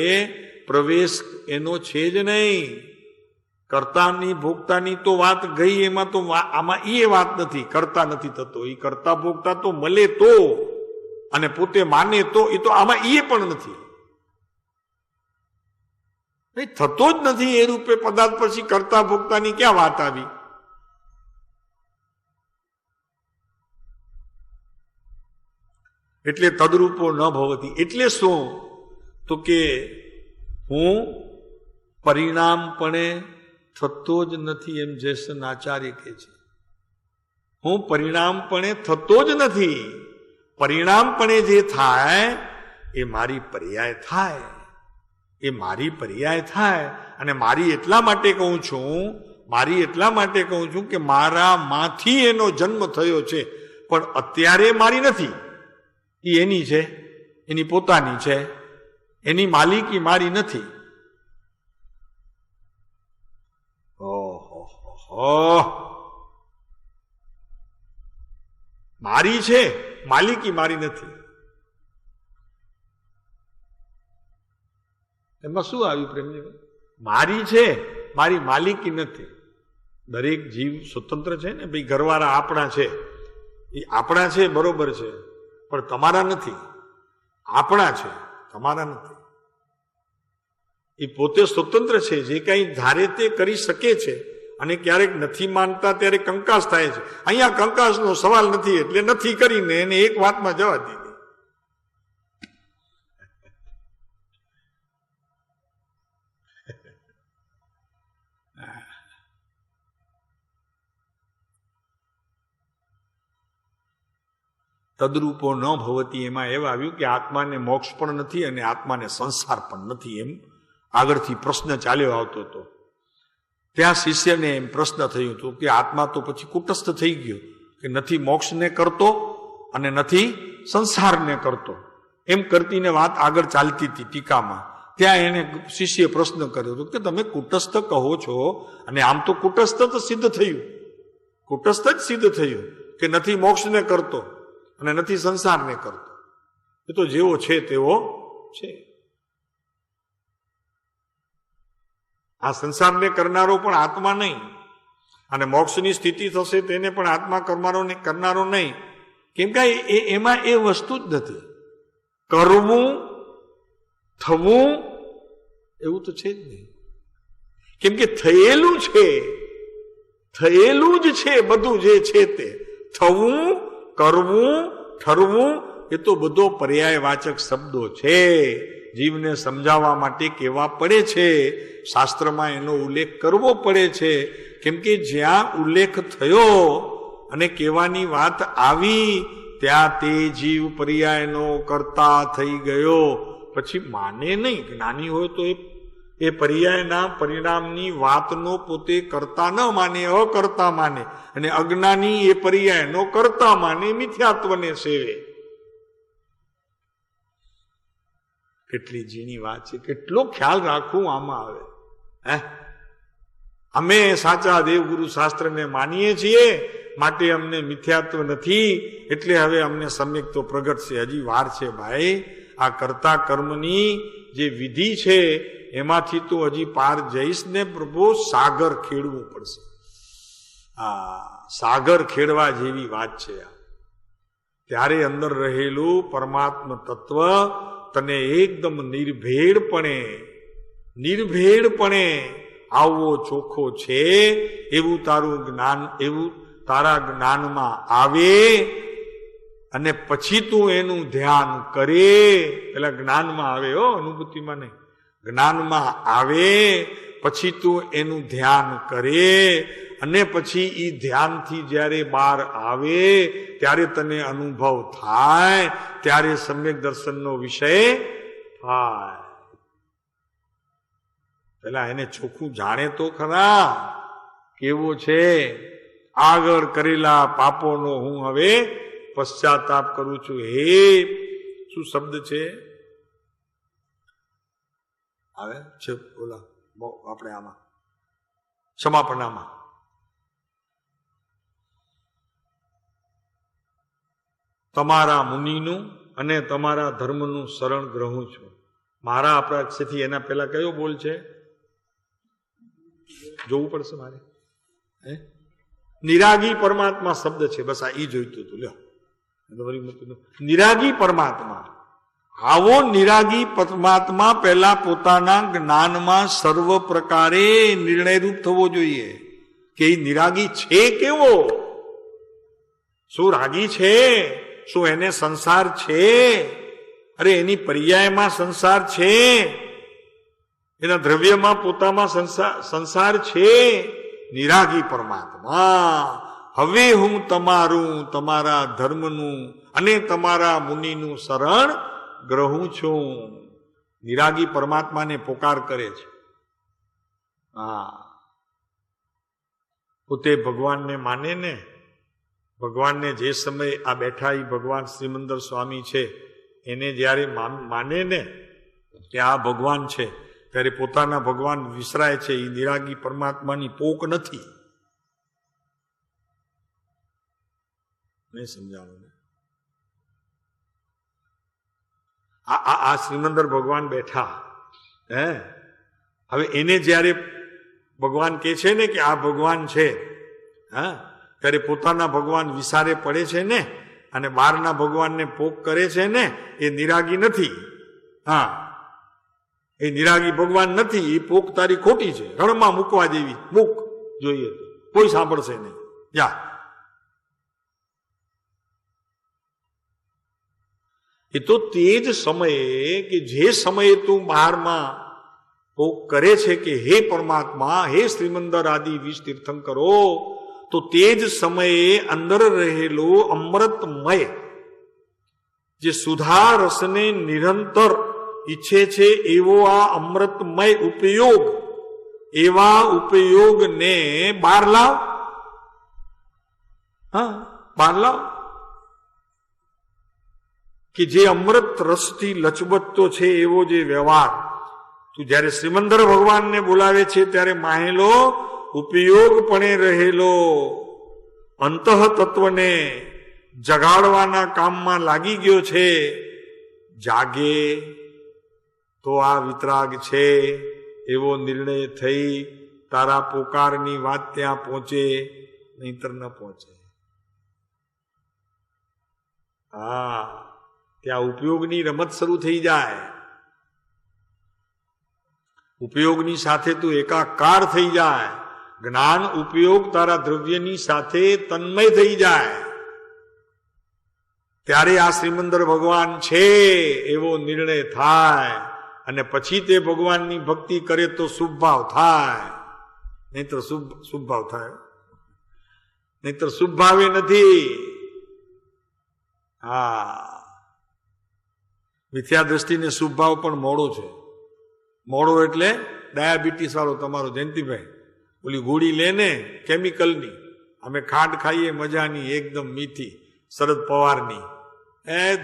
પ્રવેશ એનો છે જ નહીં. કર્તાની ભોગતાની તો વાત ગઈ, એમાં તો આમાં એ વાત નથી. કરતા નથી થતો, એ કરતા ભોગતા તો મળે તો, અને પોતે માને તો, એ તો આમાં એ પણ નથી. થતો જ નથી એ રૂપે પદાર્થ, પછી કરતા ભોગતાની ક્યાં વાત આવી? એટલે તદરૂપો ન ભવતી એટલે શું? તો કે હું પરિણામપણે થતો જ નથી, એમ જેસન આચાર્ય કહે છે. હું પરિણામપણે થતો જ નથી. પરિણામપણે જે થાય એ મારી પર્યાય થાય, એ મારી પર્યાય થાય. અને મારી એટલા માટે કહું છું કે મારામાંથી એનો જન્મ થયો છે, પણ અત્યારે મારી નથી. એ એની છે, એની પોતાની છે, એની માલિકી મારી નથી. મારી છે, માલિકી મારી નથી. એમાં શું આવ્યું પ્રેમજી? મારી છે, મારી માલિકી નથી. દરેક જીવ સ્વતંત્ર છે ને ભાઈ. ઘરવાળા આપણા છે, એ આપણા છે, બરોબર છે, પણ તમારા નથી. આપણા છે, તમારા નથી. એ પોતે સ્વતંત્ર છે, જે કઈ ધારે તે કરી શકે છે. અને ક્યારેક નથી માનતા ત્યારે કંકાસ થાય છે. અહીંયા કંકાસનો સવાલ નથી, એટલે નથી કરીને એને એક વાતમાં જવા દીધી. તદરૂપો ન ભવતી, એમાં એવું આવ્યું કે આત્માને મોક્ષ પણ નથી અને આત્માને સંસાર પણ નથી. એમ આગળથી પ્રશ્ન ચાલ્યો આવતો હતો. ત્યાં શિષ્યને એમ પ્રશ્ન થયું હતું કે આત્મા તો પછી કુટસ્થ થઈ ગયો, કે નથી મોક્ષને કરતો અને નથી સંસારને કરતો. એમ કરતીને વાત આગળ ચાલતી હતી ટીકામાં. ત્યાં એને શિષ્ય પ્રશ્ન કર્યો હતો કે તમે કુટસ્થ કહો છો, અને આમ તો કુટસ્થ જ સિદ્ધ થયું. કુટસ્થ જ સિદ્ધ થયું કે નથી મોક્ષને કરતો અને નથી સંસારને કરતો. એ તો જેવો છે તેવો છે. આ સંસારને કરનારો પણ આત્મા નહીં, અને મોક્ષની સ્થિતિ થશે તેને પણ આત્મા કરનારો નહીં. કેમ કે એમાં એ વસ્તુ જ નથી. કરવું, થવું એવું તો છે જ નહીં. કેમ કે થયેલું છે, થયેલું જ છે બધું જે છે તે. થવું, કરવું, ઠરવું એ તો બધો પર્યાયવાચક શબ્દો છે. જીવને સમજાવવા માટે કહેવા પડે છે. શાસ્ત્રમાં એનો ઉલ્લેખ કરવો પડે છે. કેમ કે જ્યાં ઉલ્લેખ થયો અને કહેવાની વાત આવી ત્યાં તે જીવ પર્યાયનો કરતા થઈ ગયો. પછી માને નહીં. જ્ઞાની હોય તો એ એ પર્યાયના પરિણામની વાતનો પોતે કરતા ન માને, અકર્તા માને, અને અજ્ઞાની એ પર્યાયનો કરતા માને, મિથ્યાત્વને સેવે. કેટલી ઝીણી વાત છે, કેટલો ખ્યાલ રાખવું આમાં આવે. અમે સાચા દેવગુરુ શાસ્ત્રને માનીએ છીએ, માટે અમને મિથ્યાત્વ નથી, એટલે હવે અમને સમ્યક તો પ્રગટ છે. હજી વાર છે ભાઈ. આ કરતા કર્મની જે વિધિ છે એમાંથી તો હજી પાર જઈશ ને પ્રભુ. સાગર ખેડવું પડશે. સાગર ખેડવા જેવી વાત છે. ત્યારે અંદર રહેલું પરમાત્મ તત્વ તને એકદમ નિર્ભેળપણે આવવો ચોખ્ખો છે એવું તારું જ્ઞાન, એવું તારા જ્ઞાનમાં આવે, અને પછી તું એનું ધ્યાન કરે. પેલા જ્ઞાનમાં આવે, અનુભૂતિમાં નહીં, જ્ઞાનમાં આવે પછી તું એનું ધ્યાન કરે, અને પછી એ ધ્યાનથી જ્યારે બહાર આવે ત્યારે તને અનુભવ થાય, ત્યારે સમ્યક દર્શનનો વિષય થાય. પેલા એને ચોખ્ખું જાણે તો ખરા કેવો છે. આગળ કરેલા પાપોનો હું હવે પશ્ચાતાપ કરું છું. હે શું શબ્દ છે આવે છે બોલા આપણે આમાં સમાપનામાં. તમારા મુનિનું અને તમારા ધર્મનું શરણ ગ્રહું છું. મારા અપરાધથી એના પેલા કયો બોલ છે જોવું પડશે મારે. નિરાગી પરમાત્મા શબ્દ છે, બસ આ ઈ જોઈતું હતું. લ્યો નિરાગી પરમાત્મા. આવો નિરાગી પરમાત્મા પહેલા પોતાના જ્ઞાનમાં સર્વ પ્રકારે નિર્ણયરૂપ થવો જોઈએ કે એ નિરાગી છે કેવો, શું રાગી છે, શું એને સંસાર છે, અરે એની પર્યાયમાં સંસાર છે, એના દ્રવ્યમાં પોતામાં સંસાર છે. નિરાગી પરમાત્મા. હવે હું તમારું, તમારા ધર્મનું અને તમારા મુનિનું શરણ ગ્રહું છું. નિરાગી પરમાત્માને પોકાર કરે છે. પોતે ભગવાનને માને ને, ભગવાનને જે સમય આ બેઠા એ ભગવાન શ્રીમંદર સ્વામી છે એને જ્યારે માને ને કે આ ભગવાન છે, ત્યારે પોતાના ભગવાન વિસરાય છે. એ નિરાગી પરમાત્માની પોક નથી. નહીં સમજાવું ને? આ શ્રીમંદર ભગવાન બેઠા હવે એને જ્યારે ભગવાન કહે છે ને કે આ ભગવાન છે, ત્યારે પોતાના ભગવાન વિસારે પડે છે ને, અને બહારના ભગવાનને પોક કરે છે ને, એ નિરાગી નથી. એ નિરાગી ભગવાન નથી. એ પોક તારી ખોટી છે, રણમાં મૂકવા જેવી. મૂક જોઈએ તો કોઈ સાંભળશે નહીં. જા. એ તો તે જ સમયે કે જે સમયે તું બહારમાં પોક કરે છે કે હે પરમાત્મા, હે શ્રીમંદર આદિ 20 તીર્થંકરો, તો તે જ સમયે અંદર રહેલો અમૃતમય જે સુધા રસને નિરંતર ઈચ્છે છે એવો આ અમૃતમય ઉપયોગ, એવા ઉપયોગને બહાર લાવ. બહાર લાવ કે જે અમૃત રસથી લચબચતો છે એવો જે વ્યવહાર તું જ્યારે શ્રીમંદર ભગવાનને બોલાવે છે ત્યારે માહેલો ઉપયોગપણે રહેલો અંતઃ તત્વને જગાડવાના કામમાં લાગી ગયો છે. જાગે તો આ વિતરાગ છે એવો નિર્ણય થઈ તારા પોકારની વાત ત્યાં પહોંચે, નહીતર ન પહોંચે. ત્યાં ઉપયોગની રમત શરૂ થઈ જાય. ઉપયોગની સાથે તું એકાકાર થઈ જાય. જ્ઞાન ઉપયોગ તારા દ્રવ્યની સાથે તન્મય થઈ જાય. ત્યારે આ શ્રીમંદર ભગવાન છે એવો નિર્ણય થાય, અને પછી તે ભગવાનની ભક્તિ કરે તો શુભ ભાવ થાય, નહીતર શુભ ભાવ થાય, નહીતર શુભ ભાવે નથી. મિથ્યા દ્રષ્ટિને શુભ ભાવ પણ મોડો છે. મોડો એટલે ડાયાબિટીસ વાળો તમારો જયંતિભાઈ ઓલી ગોળી લે ને કેમિકલની, અમે ખાંડ ખાઈએ મજાની એકદમ મીઠી શરદ પવારની,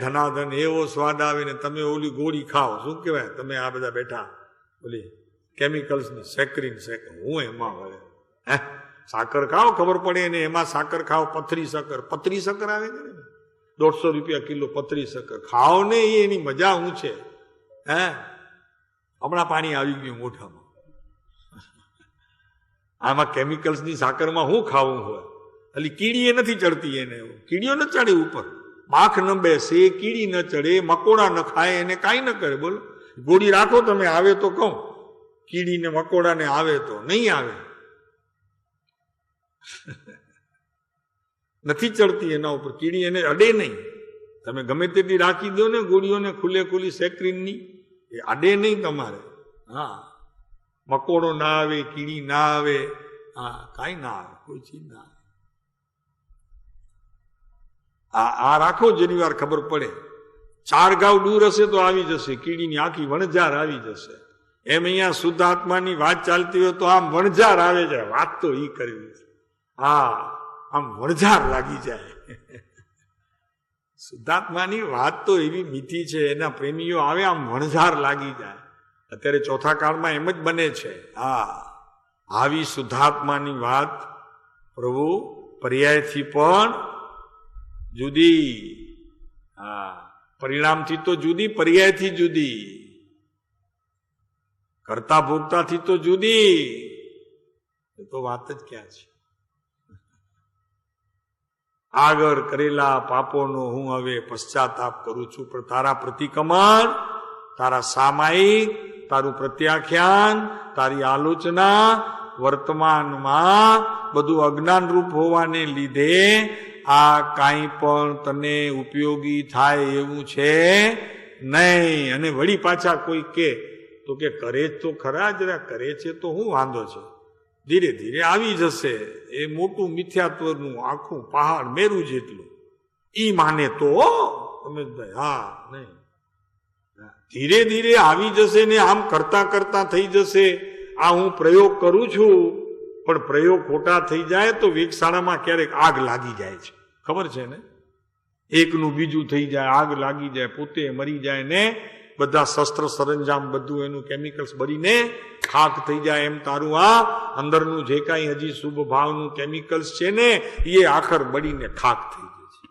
ધનાધન એવો સ્વાદ આવે ને તમે ઓલી ગોળી ખાઓ, શું કહેવાય તમે આ બધા બેઠા ઓલી કેમિકલ્સની સેકરીન હું એમાં વળે સાકર ખાઓ ખબર પડે ને, એમાં સાકર ખાઓ પથરી શક્કર આવે છે ને, 150 રૂપિયા કિલો પથરી શક્કર ખાઓ ને, એની મજા શું છે? હમણાં પાણી આવી ગયું મોઢામાં. આમાં કેમિકલ્સની સાકરમાં શું ખાવું હોય? એટલે કીડી નથી ચડતી, એને કીડીઓ ન ચડે ઉપર, માખ ન બેસે, કીડી ન ચડે, મકોડા ન ખાય, એને કાંઈ ન કરે. બોલો ગોળી રાખો તમે, આવે તો કહું, કીડી ને મકોડા ને આવે તો નહીં આવે. નથી ચડતી એના ઉપર કીડી, એને અડે નહીં. તમે ગમે તેટલી રાખી દો ને ગોળીઓને ખુલ્લે ખુલ્લી સેક્રીનની, એ અડે નહીં તમારે. હા, મકોડો ના આવે, કીડી ના આવે, હા કાંઈ ના આવે, કોઈ ચીજ ના આવે. આ રાખો, જેની વાર ખબર પડે. 4 ગાઉ દૂર હશે તો આવી જશે કીડીની આખી વણઝાર આવી જશે. એમ અહીંયા શુદ્ધ આત્માની વાત ચાલતી હોય તો આમ વણઝાર આવે છે. વાત તો ઈ કરવી છે. હા, આમ વણઝાર લાગી જાય. શુદ્ધાત્માની વાત તો એવી મીઠી છે, એના પ્રેમીઓ આવે આમ વણઝાર લાગી જાય. અત્યારે ચોથા કાળમાં એમ જ બને છે. હા, આવી શુદ્ધાત્માની વાત પ્રભુ પર્યાયથી પણ જુદી, હા પરિણામથી તો જુદી, પર્યાયથી જુદી, કરતા ભોગતાથી તો જુદી. એ તો વાત જ ક્યાં છે? આગળ કરેલા પાપોનો હું હવે પશ્ચાતાપ કરું છું, પણ તારા પ્રતિક્રમણ, તારા સામાયિક, તારું પ્રત્યાખ્યાન, તારી આલોચના વર્તમાનમાં બધું અજ્ઞાન રૂપ હોવાને લીધે આ કાંઈ પણ તને ઉપયોગી થાય એવું છે નહીં. અને વળી પાછા કોઈ કે તો કે કરે જ તો ખરા, જરા કરે છે તો શું વાંધો છે, ધીરે ધીરે આવી જશે. એ મોટું મિથ્યાત્વનું આખું પહાડ મેરું જેટલું, ઈ માને તો તમે હા નહીં, ધીરે ધીરે આવી જશે ને આમ કરતા કરતા થઈ જશે. આ હું પ્રયોગ કરું છું, પણ પ્રયોગ ખોટા થઈ જાય તો વેગશાળામાં ક્યારેક આગ લાગી જાય છે, ખબર છે ને? એકનું બીજું થઈ જાય, આગ લાગી જાય, પોતે મરી જાય ને બધા શસ્ત્ર સરંજામ બધું એનું કેમિકલ્સ બળીને ખાક થઈ જાય. એમ તારું આ અંદરનું જે કાંઈ હજી શુભ ભાવનું કેમિકલ્સ છે ને એ આખર બળીને ખાક થઈ જાય છે.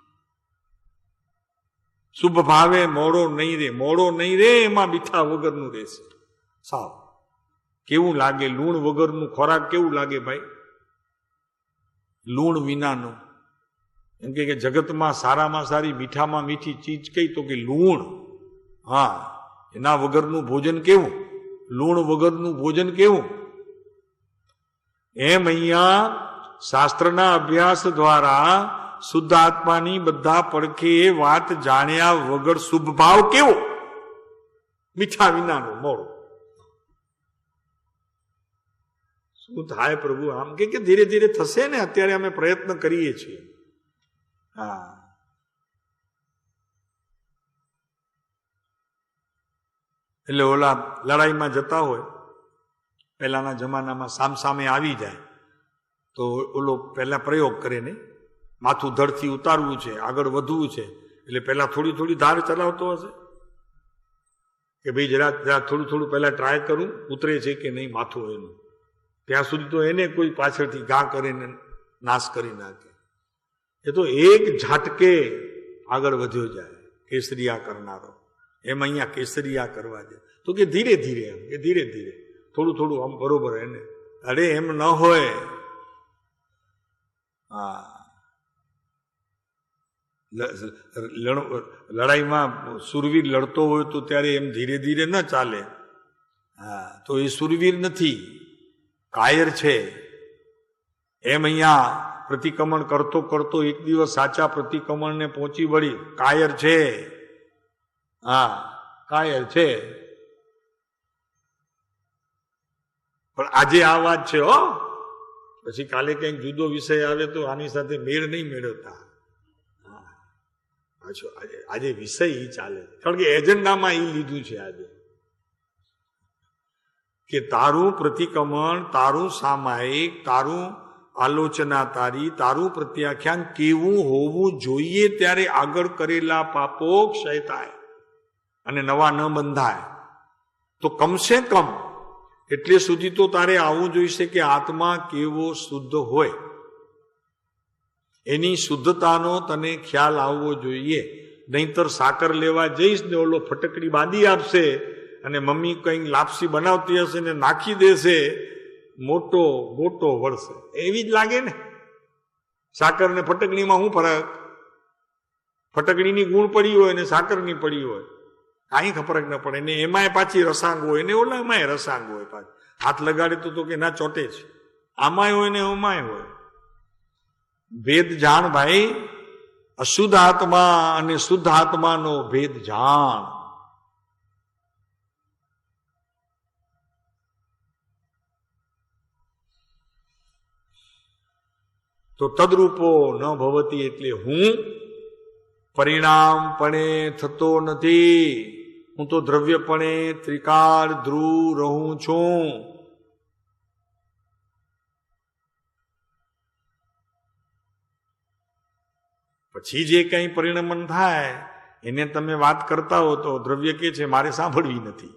શુભ ભાવે મોડો નહીં રે, મોડો નહીં રે, એમાં મીઠા વગરનું રહેશે. સાવ કેવું લાગે, લૂણ વગરનું ખોરાક કેવું લાગે ભાઈ? લૂણ વિનાનું. એમ કે જગતમાં સારામાં સારી મીઠામાં મીઠી ચીજ કઈ તો કે લૂણ. હા, એના વગરનું ભોજન કેવું, લૂણ વગરનું ભોજન કેવું? એમ અહીંયા શાસ્ત્રના અભ્યાસ દ્વારા શુદ્ધ આત્માની બધા પડખે વાત જાણ્યા વગર શુભ ભાવ કેવો? મીઠા વિનાનો મોડો. શું થાય પ્રભુ? આમ કે ધીરે ધીરે થશે ને, અત્યારે અમે પ્રયત્ન કરીએ છીએ. હા, એટલે ઓલા લડાઈમાં જતા હોય, પહેલાના જમાનામાં સામસામે આવી જાય તો ઓલો પહેલા પ્રયોગ કરે ને, માથું ધડથી ઉતારવું છે, આગળ વધવું છે, એટલે પહેલા થોડી થોડી ધાર ચલાવતો હશે કે ભાઈ જરા થોડું થોડું પહેલા ટ્રાય કરું, ઉતરે છે કે નહીં માથું એનું. ત્યાં સુધી તો એને કોઈ પાછળથી ઘા કરીને નાશ કરી નાખે. એ તો એક ઝાટકે આગળ વધ્યો જાય, કેસરિયા કરનારો. એમ અહીંયા કેસરિયા કરવા જાય તો કે ધીરે ધીરે, એમ કે ધીરે ધીરે થોડું થોડું આમ બરોબર એને. અરે એમ ન હોય. હા, લડાઈમાં સુરવીર લડતો હોય તો ત્યારે એમ ધીરે ધીરે ન ચાલે. હા, તો એ સુરવીર નથી, કાયર છે. એમ અહીંયા પ્રતિક્રમણ કરતો કરતો એક દિવસ સાચા પ્રતિક્રમણને પહોંચી વળી કાયર છે. હા, કાયર છે. પણ આજે આ વાત છે હો, પછી કાલે કંઈક જુદો વિષય આવે તો આની સાથે મેળ નહીં મેળવતા. આજે વિષય ઈ ચાલે, કારણ કે એજન્ડામાં ઈ લીધું છે આજે કે તારું પ્રતિક્રમણ, તારું સામાયિક, તારું આલોચના, તારું પ્રત્યાખ્યાન કેવું હોવું જોઈએ, ત્યારે આગળ કરેલા પાપો ક્ષય થાય અને નવા ન બંધાય. તો કમસે કમ એટલે સુધી તો તારે આવવું જોઈશે કે આત્મા કેવો શુદ્ધ હોય, એની શુદ્ધતાનો તને ખ્યાલ આવવો જોઈએ. નહીતર સાકર લેવા જઈશ ને ઓલો ફટકડી બાંધી આપશે અને મમ્મી કંઈક લાપસી બનાવતી હશે ને નાખી દેશે, મોટો ગોટો વળશે. એવી જ લાગે ને. સાકર ને ફટકડીમાં શું ફરક? ફટકડીની ગુણ પડી હોય ને સાકરની પડી હોય, કાંઈ ફરક ન પડે. ને એમાંય પાછી રસાંગ હોય ને ઓલામાંય રસાંગ હોય. પાછી હાથ લગાડે તો કે ના ચોટે છે. આમાંય હોય ને એમાંય હોય. ભેદ જાણ ભાઈ, અશુદ્ધ આત્મા અને શુદ્ધ આત્માનો ભેદ જાણ. તો તદરૂપો ન ભવતી એટલે હું પરિણામપણે થતો નથી. હું તો દ્રવ્યપણે ત્રિકાળ ધ્રુવ રહું છું. પછી જે કંઈ પરિણમન થાય એને તમે વાત કરતા હો તો દ્રવ્ય કે છે મારે સાંભળવી નથી.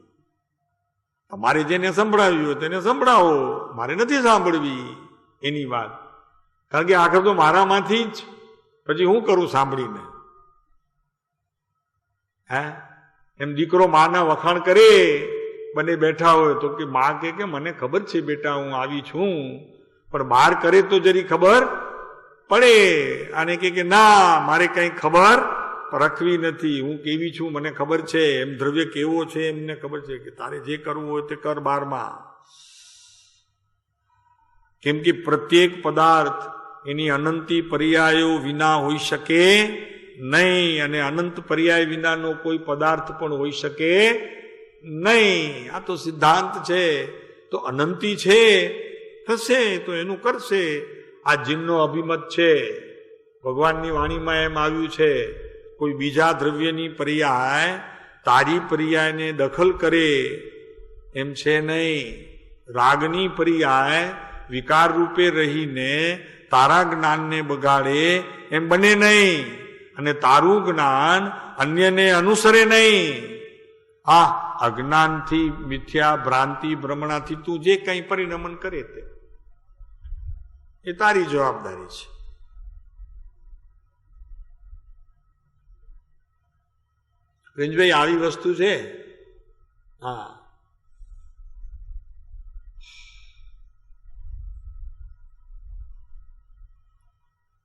તમારે જેને સંભળાવ્યું હોય તેને સંભળાવો, મારે નથી સાંભળવી એની વાત. કારણ કે આખર તો મારામાંથી જ, પછી હું કરું સાંભળીને? હે, એમ દીકરો માના વખાણ કરે, બને બેઠા હોય તો કે માં કે મને ખબર છે બેટા હું આવી છું, પણ બહાર કરે તો જરી ખબર પડે. અને કે ના મારે કઈ ખબર રખવી નથી, હું કેવી છું મને ખબર છે, એમ દ્રવ્ય કેવો છે એમને ખબર છે. કે તારે જે કરવું હોય તે કર બારમાં. કેમ કે પ્રત્યેક પદાર્થ એની અનંતી પર્યાયો વિના હોઈ શકે નહીં, અને અનંત પર્યાય વિનાનો કોઈ પદાર્થ પણ હોઈ શકે નહીં. આ તો સિદ્ધાંત છે. તો અનંતી છે, થશે તો એનું કરશે. આ જીનનો અભિમત છે. ભગવાનની વાણીમાં એમ આવ્યું છે, કોઈ બીજા દ્રવ્યની પર્યાય તારી પર્યાયને દખલ કરે એમ છે નહીં. રાગની પર્યાય વિકાર રૂપે રહીને તારા જ્ઞાનને બગાડે એમ બને નહીં, અને તારું જ્ઞાન અન્યને અનુસરે નહીં. આ અજ્ઞાનથી, મિથ્યા ભ્રાંતિ ભ્રમણાથી તું જે કંઈ પરિણમન કરે તે એ તારી જવાબદારી છે. રંજભાઈ આવી વસ્તુ છે. હા,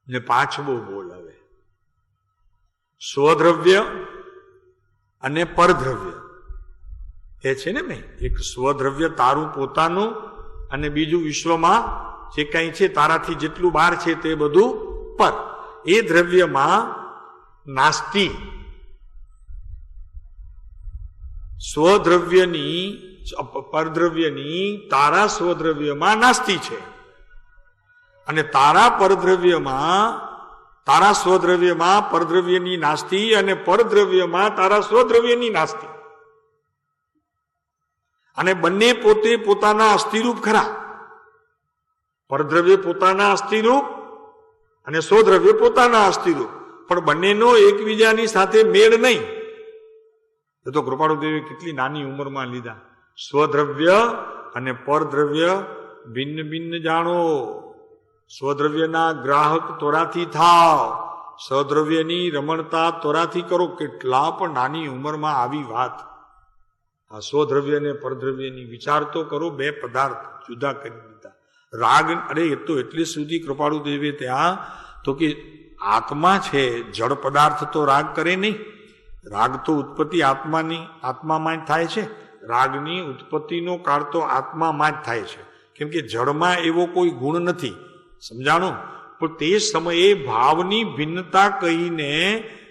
ને પાંચમો બોલ હવે સ્વદ્રવ્ય અને પરદ્રવ્ય. એ છે ને મેં એક સ્વદ્રવ્ય તારું પોતાનું, અને બીજું વિશ્વમાં જે કંઈ છે તારાથી જેટલું બહાર છે તે બધું પર. એ દ્રવ્યમાં નાસ્તિ, સ્વદ્રવ્યની પરદ્રવ્યની તારા સ્વદ્રવ્યમાં નાસ્તિ છે, અને તારા પરદ્રવ્યમાં, તારા સ્વદ્રવ્યમાં પરદ્રવ્યની નાસ્તિ, અને પરદ્રવ્યમાં તારા સ્વદ્રવ્યની નાસ્તિ. અને બંને પોતે પોતાના અસ્થિરૂપ ખરા. પરદ્રવ્ય પોતાના અસ્થિરૂપ અને સ્વદ્રવ્ય પોતાના અસ્થિરૂપ, પણ બંનેનો એકબીજાની સાથે મેળ નહીં. એ તો કૃપાળુદેવે કેટલી નાની ઉંમરમાં લીધા. સ્વદ્રવ્ય અને પરદ્રવ્ય ભિન્ન ભિન્ન જાણો. સ્વદ્રવ્યના ગ્રાહક તોરાથી થાવ, સ્વદ્રવ્યની રમણતા તોરાથી કરો. કેટલા પણ નાની ઉંમરમાં આવી વાત. આ સ્વદ્રવ્ય ને પરદ્રવ્યની વિચાર તો કરો. બે પદાર્થ જુદા કરી દીધા. રાગ, અરે એ તો એટલે સુધી કૃપાળુદેવે ત્યાં તો કે આત્મા છે, જળ પદાર્થ તો રાગ કરે નહીં. રાગ તો ઉત્પત્તિ આત્મામાં જ થાય છે. રાગની ઉત્પત્તિનો કાળ તો આત્મામાં જ થાય છે. કેમ કે જળમાં એવો કોઈ ગુણ નથી. સમજાણું? પણ તે સમયે ભાવની ભિન્નતા કહીને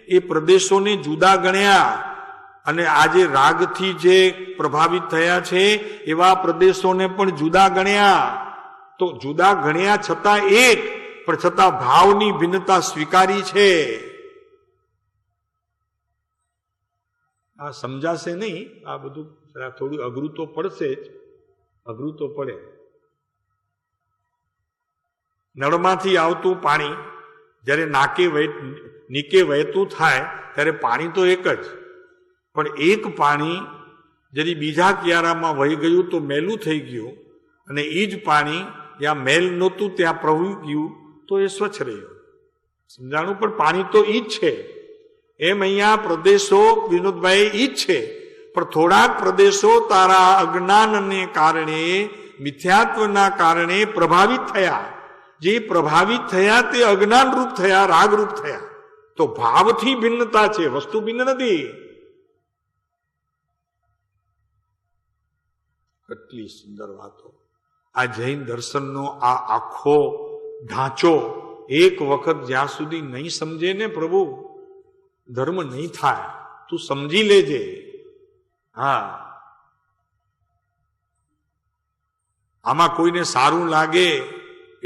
એ પ્રદેશોને જુદા ગણ્યા, અને આજે રાગથી જે પ્રભાવિત થયા છે એવા પ્રદેશોને પણ જુદા ગણ્યા. તો જુદા ગણ્યા છતાં એક, પણ છતાં ભાવની ભિન્નતા સ્વીકારી છે. આ સમજાશે નહીં, આ બધું થોડું અઘરું તો પડશે જ. અઘરું તો પડે. નળમાંથી આવતું પાણી જ્યારે નીકે વહેતું થાય ત્યારે પાણી તો એક જ, પણ એક પાણી જરી બીજા કિયારામાં વહી ગયું તો મેલું થઈ ગયું, અને એ જ પાણી જ્યાં મેલ નહોતું ત્યાં પ્રવહી ગયું તો એ સ્વચ્છ રહ્યું. સમજાણું? પણ પાણી તો ઈ જ છે. એમ અહીંયા પ્રદેશો વિનોદભાઈ ઈ જ છે, પણ થોડાક પ્રદેશો તારા અજ્ઞાનને કારણે, મિથ્યાત્વના કારણે પ્રભાવિત થયા. જે પ્રભાવિત થયા તે અજ્ઞાન રૂપ થયા, રાગ રૂપ થયા. તો ભાવથી ભિન્નતા છે, વસ્તુ ભિન્ન નથી. કેટલી સુંદર વાતો! આ જૈન દર્શનનો આ આખો ઢાંચો એક વખત જ્યાં સુધી નહીં સમજે ને પ્રભુ, ધર્મ નહીં થાય. તું સમજી લેજે. હા, આમાં કોઈને સારું લાગે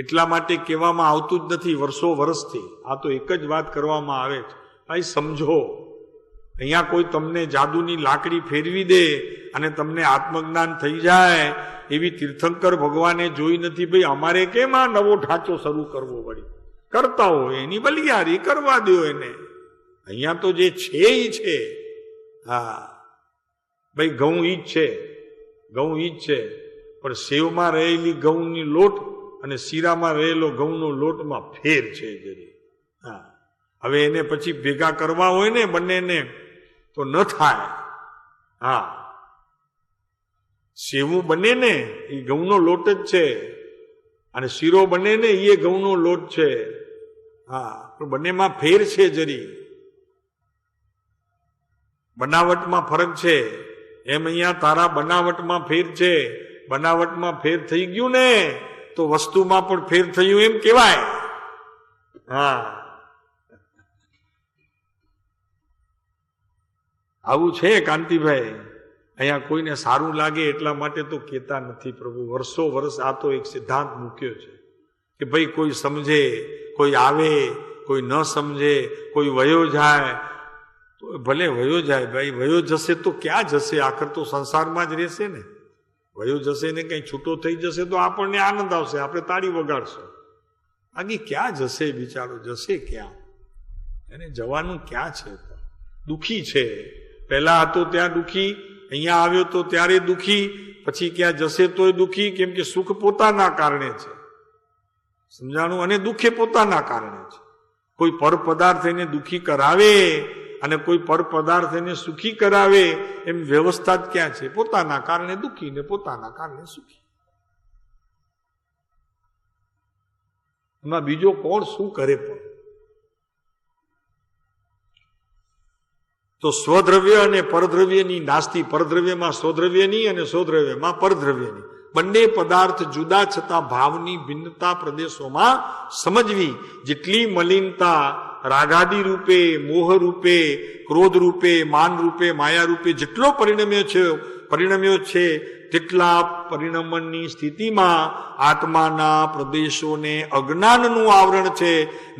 એટલા માટે કહેવામાં આવતું જ નથી વર્ષો વર્ષથી. આ તો એક જ વાત કરવામાં આવે છે, ભાઈ સમજો. અહીંયા કોઈ તમને જાદુની લાકડી ફેરવી દે અને તમને આત્મજ્ઞાન થઈ જાય એવી તીર્થંકર ભગવાને જોઈ નથી. ભાઈ અમારે કેમ આ નવો ઢાંચો શરૂ કરવો પડી? કરતા હોય એની બલિયારી કરવા દો એને. અહીંયા તો જે છે એ છે. હા ભાઈ, ઘઉં ઈ જ છે, ઘઉં ઈ જ છે, પણ સેવમાં રહેલી ઘઉંની લોટ અને શીરામાં રહેલો ઘઉંનો લોટમાં ફેર છે જરી. હા, હવે એને પછી ભેગા કરવા હોય ને બંનેને તો ન થાય. હા, સેવું બને ને એ ઘઉંનો લોટ જ છે, અને શીરો બને ને એ ઘઉંનો લોટ છે. હા, પણ બંનેમાં ફેર છે જરી, બનાવટમાં ફરક છે. એમ અહીંયા તારા બનાવટમાં ફેર છે. બનાવટમાં ફેર થઈ ગયું ને તો વસ્તુમાં પણ ફેર થયું એમ કહેવાય. હા, આવું છે કાંતિભાઈ. અહીંયા કોઈને સારું લાગે એટલા માટે તો કહેતા નથી પ્રભુ. વર્ષો વર્ષ આ તો એક સિદ્ધાંત મૂક્યો છે કે ભાઈ કોઈ સમજે, કોઈ આવે, કોઈ ન સમજે, કોઈ વયો જાય તો ભલે વયો જાય. ભાઈ વયો જશે તો ક્યાં જશે? આખર તો સંસારમાં જ રહેશે ને. વયો જશે ને કંઈ છૂટો થઈ જશે તો આપણને આનંદ આવશે, આપણે તાળી વગાડશું. આગી ક્યાં જશે બિચારો? જશે ક્યાં? એને જવાનું ક્યાં છે? દુઃખી છે. પહેલા હતો ત્યાં દુઃખી, અહીંયા આવ્યો તો ત્યારે દુઃખી, પછી ક્યાં જશે તોય દુઃખી. કેમ કે સુખ પોતાના કારણે છે, સમજાણું? અને દુઃખે પોતાના કારણે છે. કોઈ પર પદાર્થ એને દુઃખી કરાવે અને કોઈ પર પદાર્થ એને સુખી કરાવે એમ વ્યવસ્થા જ ક્યાં છે? પોતાના કારણે દુઃખી ને પોતાના કારણે સુખી. એમાં બીજો કોણ શું કરે? પણ તો સ્વદ્રવ્ય અને પરદ્રવ્યની નાસ્તી. પરદ્રવ્યમાં સ્વદ્રવ્યની અને સ્વદ્રવ્યમાં પરદ્રવ્યની બંને પદાર્થ જુદા છતાં ભાવની ભિન્નતા પ્રદેશોમાં સમજવી. જેટલી મલિનતા રાગાદી રૂપે, મોહ રૂપે, ક્રોધ રૂપે, માન રૂપે, માયા રૂપે જેટલો પરિણમ્યો છે તેટલા પરિણમનની સ્થિતિમાં આત્માના પ્રદેશોને અજ્ઞાનનું આવરણ છે.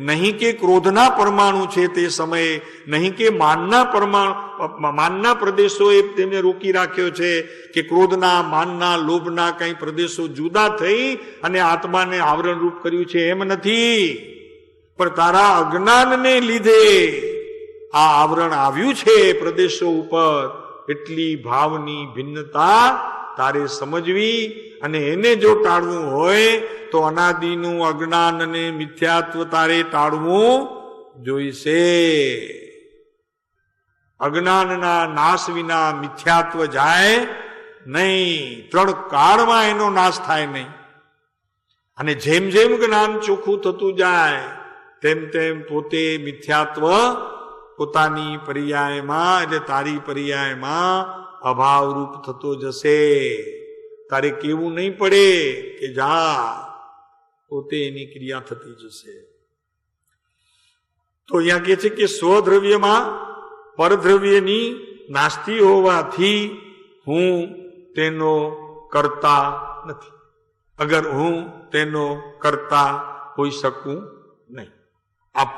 નહીં કે ક્રોધના પરમાણુ છે તે સમયે, નહીં કે માનના પ્રદેશોએ તેમને રોકી રાખ્યો છે કે ક્રોધના, માનના, લોભના કંઈ પ્રદેશો જુદા થઈ અને આત્માને આવરણ રૂપ કર્યું છે, એમ નથી. પણ તારા અજ્ઞાનને લીધે આ આવરણ આવ્યું છે પ્રદેશો ઉપર. એટલી ભાવની ભિન્નતા તારે સમજવી, અને એને જો ટાળવું હોય તો અનાદિનું અજ્ઞાન અને મિથ્યાત્વ તારે ટાળવું જોઈશે. અજ્ઞાનના નાશ વિના મિથ્યાત્વ જાય નહીં. 3 કાળમાં એનો નાશ થાય નહીં. અને જેમ જેમ જ્ઞાન ચોખ્ખું થતું જાય તેમ તેમ પોતે મિથ્યાત્વ પોતાની પર્યાયમાં, એટલે તારી પર્યાયમાં અભાવરૂપ થતો જશે. તારે કેવું નહીં પડે કે જા, પોતે એની ક્રિયા થતી જશે. તો અહીંયા કહે છે કે સ્વદ્રવ્યમાં પરદ્રવ્યની નાસ્તી હોવાથી હું તેનો કરતા નથી. અગર હું તેનો કરતા હોઈ શકું નહીં. આ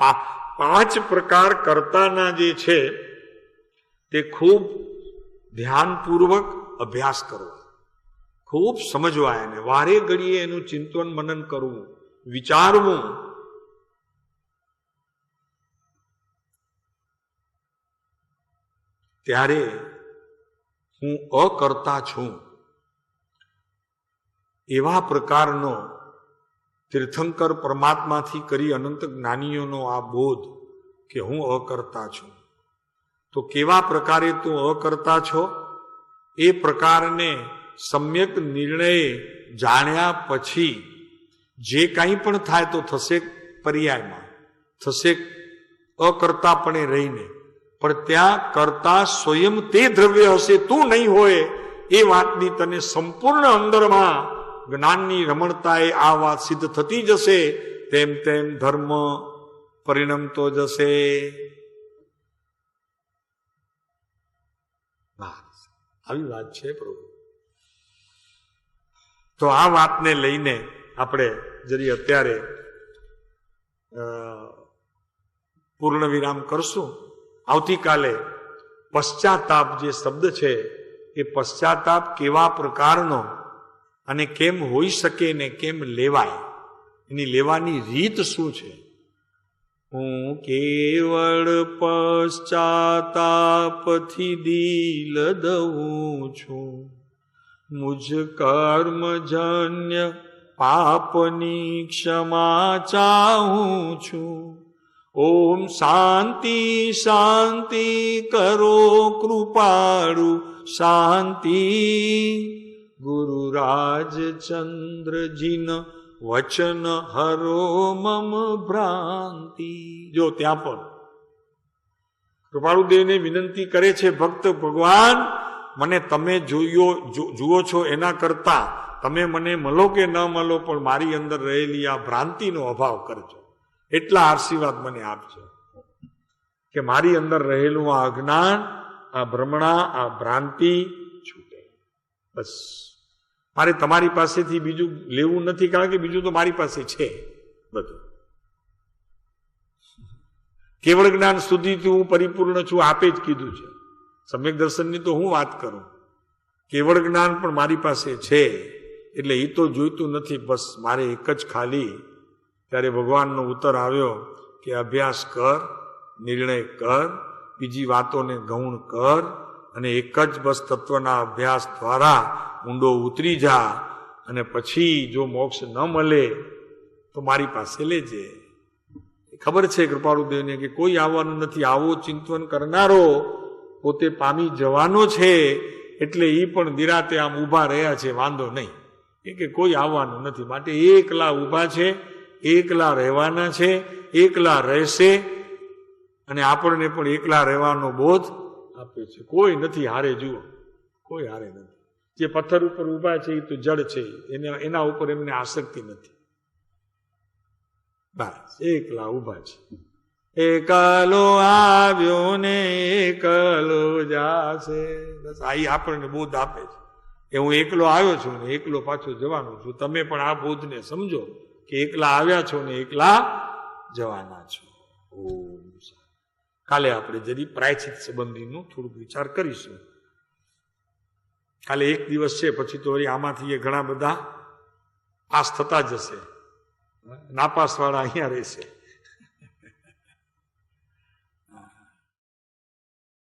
5 પ્રકાર કરતાના જે છે તે ખૂબ ધ્યાનપૂર્વક અભ્યાસ કરવો, ખૂબ સમજવા, એને વારે ઘડીએ એનું ચિંતન મનન કરવું, વિચારવું. ત્યારે હું અકર્તા છું એવા પ્રકારનો તીર્થંકર પરમાત્માથી કરી અનંત જ્ઞાનીઓનો આ બોધ કે હું અકર્તા છું. તો કેવા પ્રકારે તું અકર્તા છો એ પ્રકારને સમ્યક નિર્ણય જાણ્યા પછી જે કાંઈ પણ થાય તો થશે પર્યાયમાં, થશે અકર્તાપણે રહીને, પણ ત્યાં કરતા સ્વયં તે દ્રવ્ય હશે, તું નહીં હોય. એ વાતની તને સંપૂર્ણ અંદરમાં જ્ઞાનની રમણતાએ આ વાત સિદ્ધ થતી જશે. તેમ તેમ ધર્મ પરિણમતો જશે. આવી વાત છે પ્રભુ. તો આ વાતને લઈને આપણે જરી અત્યારે પૂર્ણ વિરામ કરશું. આવતીકાલે પશ્ચાતાપ જે શબ્દ છે એ પશ્ચાતાપ કેવા પ્રકારનો અને કેમ હોઈ શકે ને કેમ લેવાય, એની લેવાની રીત શું છે. હું કેવળ પશ્ચાતાપથી દિલ દઉં છું, મુજ કર્મજન્ય પાપની ક્ષમા ચાહું છું. ઓમ શાંતિ શાંતિ કરો કૃપાળુ શાંતિ, ગુરુ રાજચંદ્રજીન વચન હરો મમ ભ્રાંતિ. જો ત્યાં પણ કૃપાળુદેવને વિનંતી કરે છે ભક્ત, ભગવાન મને તમે જુઓ છો એના કરતા તમે મને મળો કે ન મળો, પણ મારી અંદર રહેલી આ ભ્રાંતિનો અભાવ કરજો. એટલા આશીર્વાદ મને આપજો કે મારી અંદર રહેલું આ અજ્ઞાન, આ ભ્રમણા, આ ભ્રાંતિ છૂટે. બસ મારે તમારી પાસેથી બીજું લેવું નથી, કારણ કે બીજું તો મારી પાસે છે બધું. કેવળ જ્ઞાન સુધીથી હું પરિપૂર્ણ છું, આપે જ કીધું છે. સમ્યક દર્શનની તો હું વાત કરું, કેવળ જ્ઞાન પણ મારી પાસે છે, એટલે એ તો જોઈતું નથી. બસ મારે એક જ ખાલી. ત્યારે ભગવાનનો ઉત્તર આવ્યો કે અભ્યાસ કર, નિર્ણય કર, બીજી વાતોને ગૌણ કર, અને એક જ બસ તત્વના અભ્યાસ દ્વારા ઊંડો ઉતરી જા, અને પછી જો મોક્ષ ન મળે તો મારી પાસે લેજે. ખબર છે કૃપાળુદેવને કે કોઈ આવવાનું નથી. આવો ચિંતન કરનારો પોતે પામી જવાનો છે, એટલે એ પણ નિરાતે આમ ઊભા રહ્યા છે, વાંધો નહીં. કે કોઈ આવવાનું નથી, માટે એકલા ઊભા છે, એકલા રહેવાના છે, એકલા રહેશે, અને આપણને પણ એકલા રહેવાનો બોધ આપે છે. કોઈ નથી હારે. જુઓ, કોઈ હારે નથી. જે પથ્થર ઉપર ઊભા છે એ તો જડ છે, એના ઉપર એમને આસક્તિ નથી. બસ એકલા ઊભા છે. એકલો આવ્યો ને એકલો જાશે. બસ આ આપણને બોધ આપે છે કે હું એકલો આવ્યો છું ને એકલો પાછો જવાનો છું. તમે પણ આ બોધને સમજો કે એકલા આવ્યા છો ને એકલા જવાના છો. કાલે આપણે જરી પ્રાયશ્ચિત સંબંધીનું થોડુંક વિચાર કરીશું. કાલે એક દિવસ છે, પછી તો વળી આમાંથી ઘણા બધા પાસ થતા જશે, નાપાસ વાળા અહીંયા રહેશે.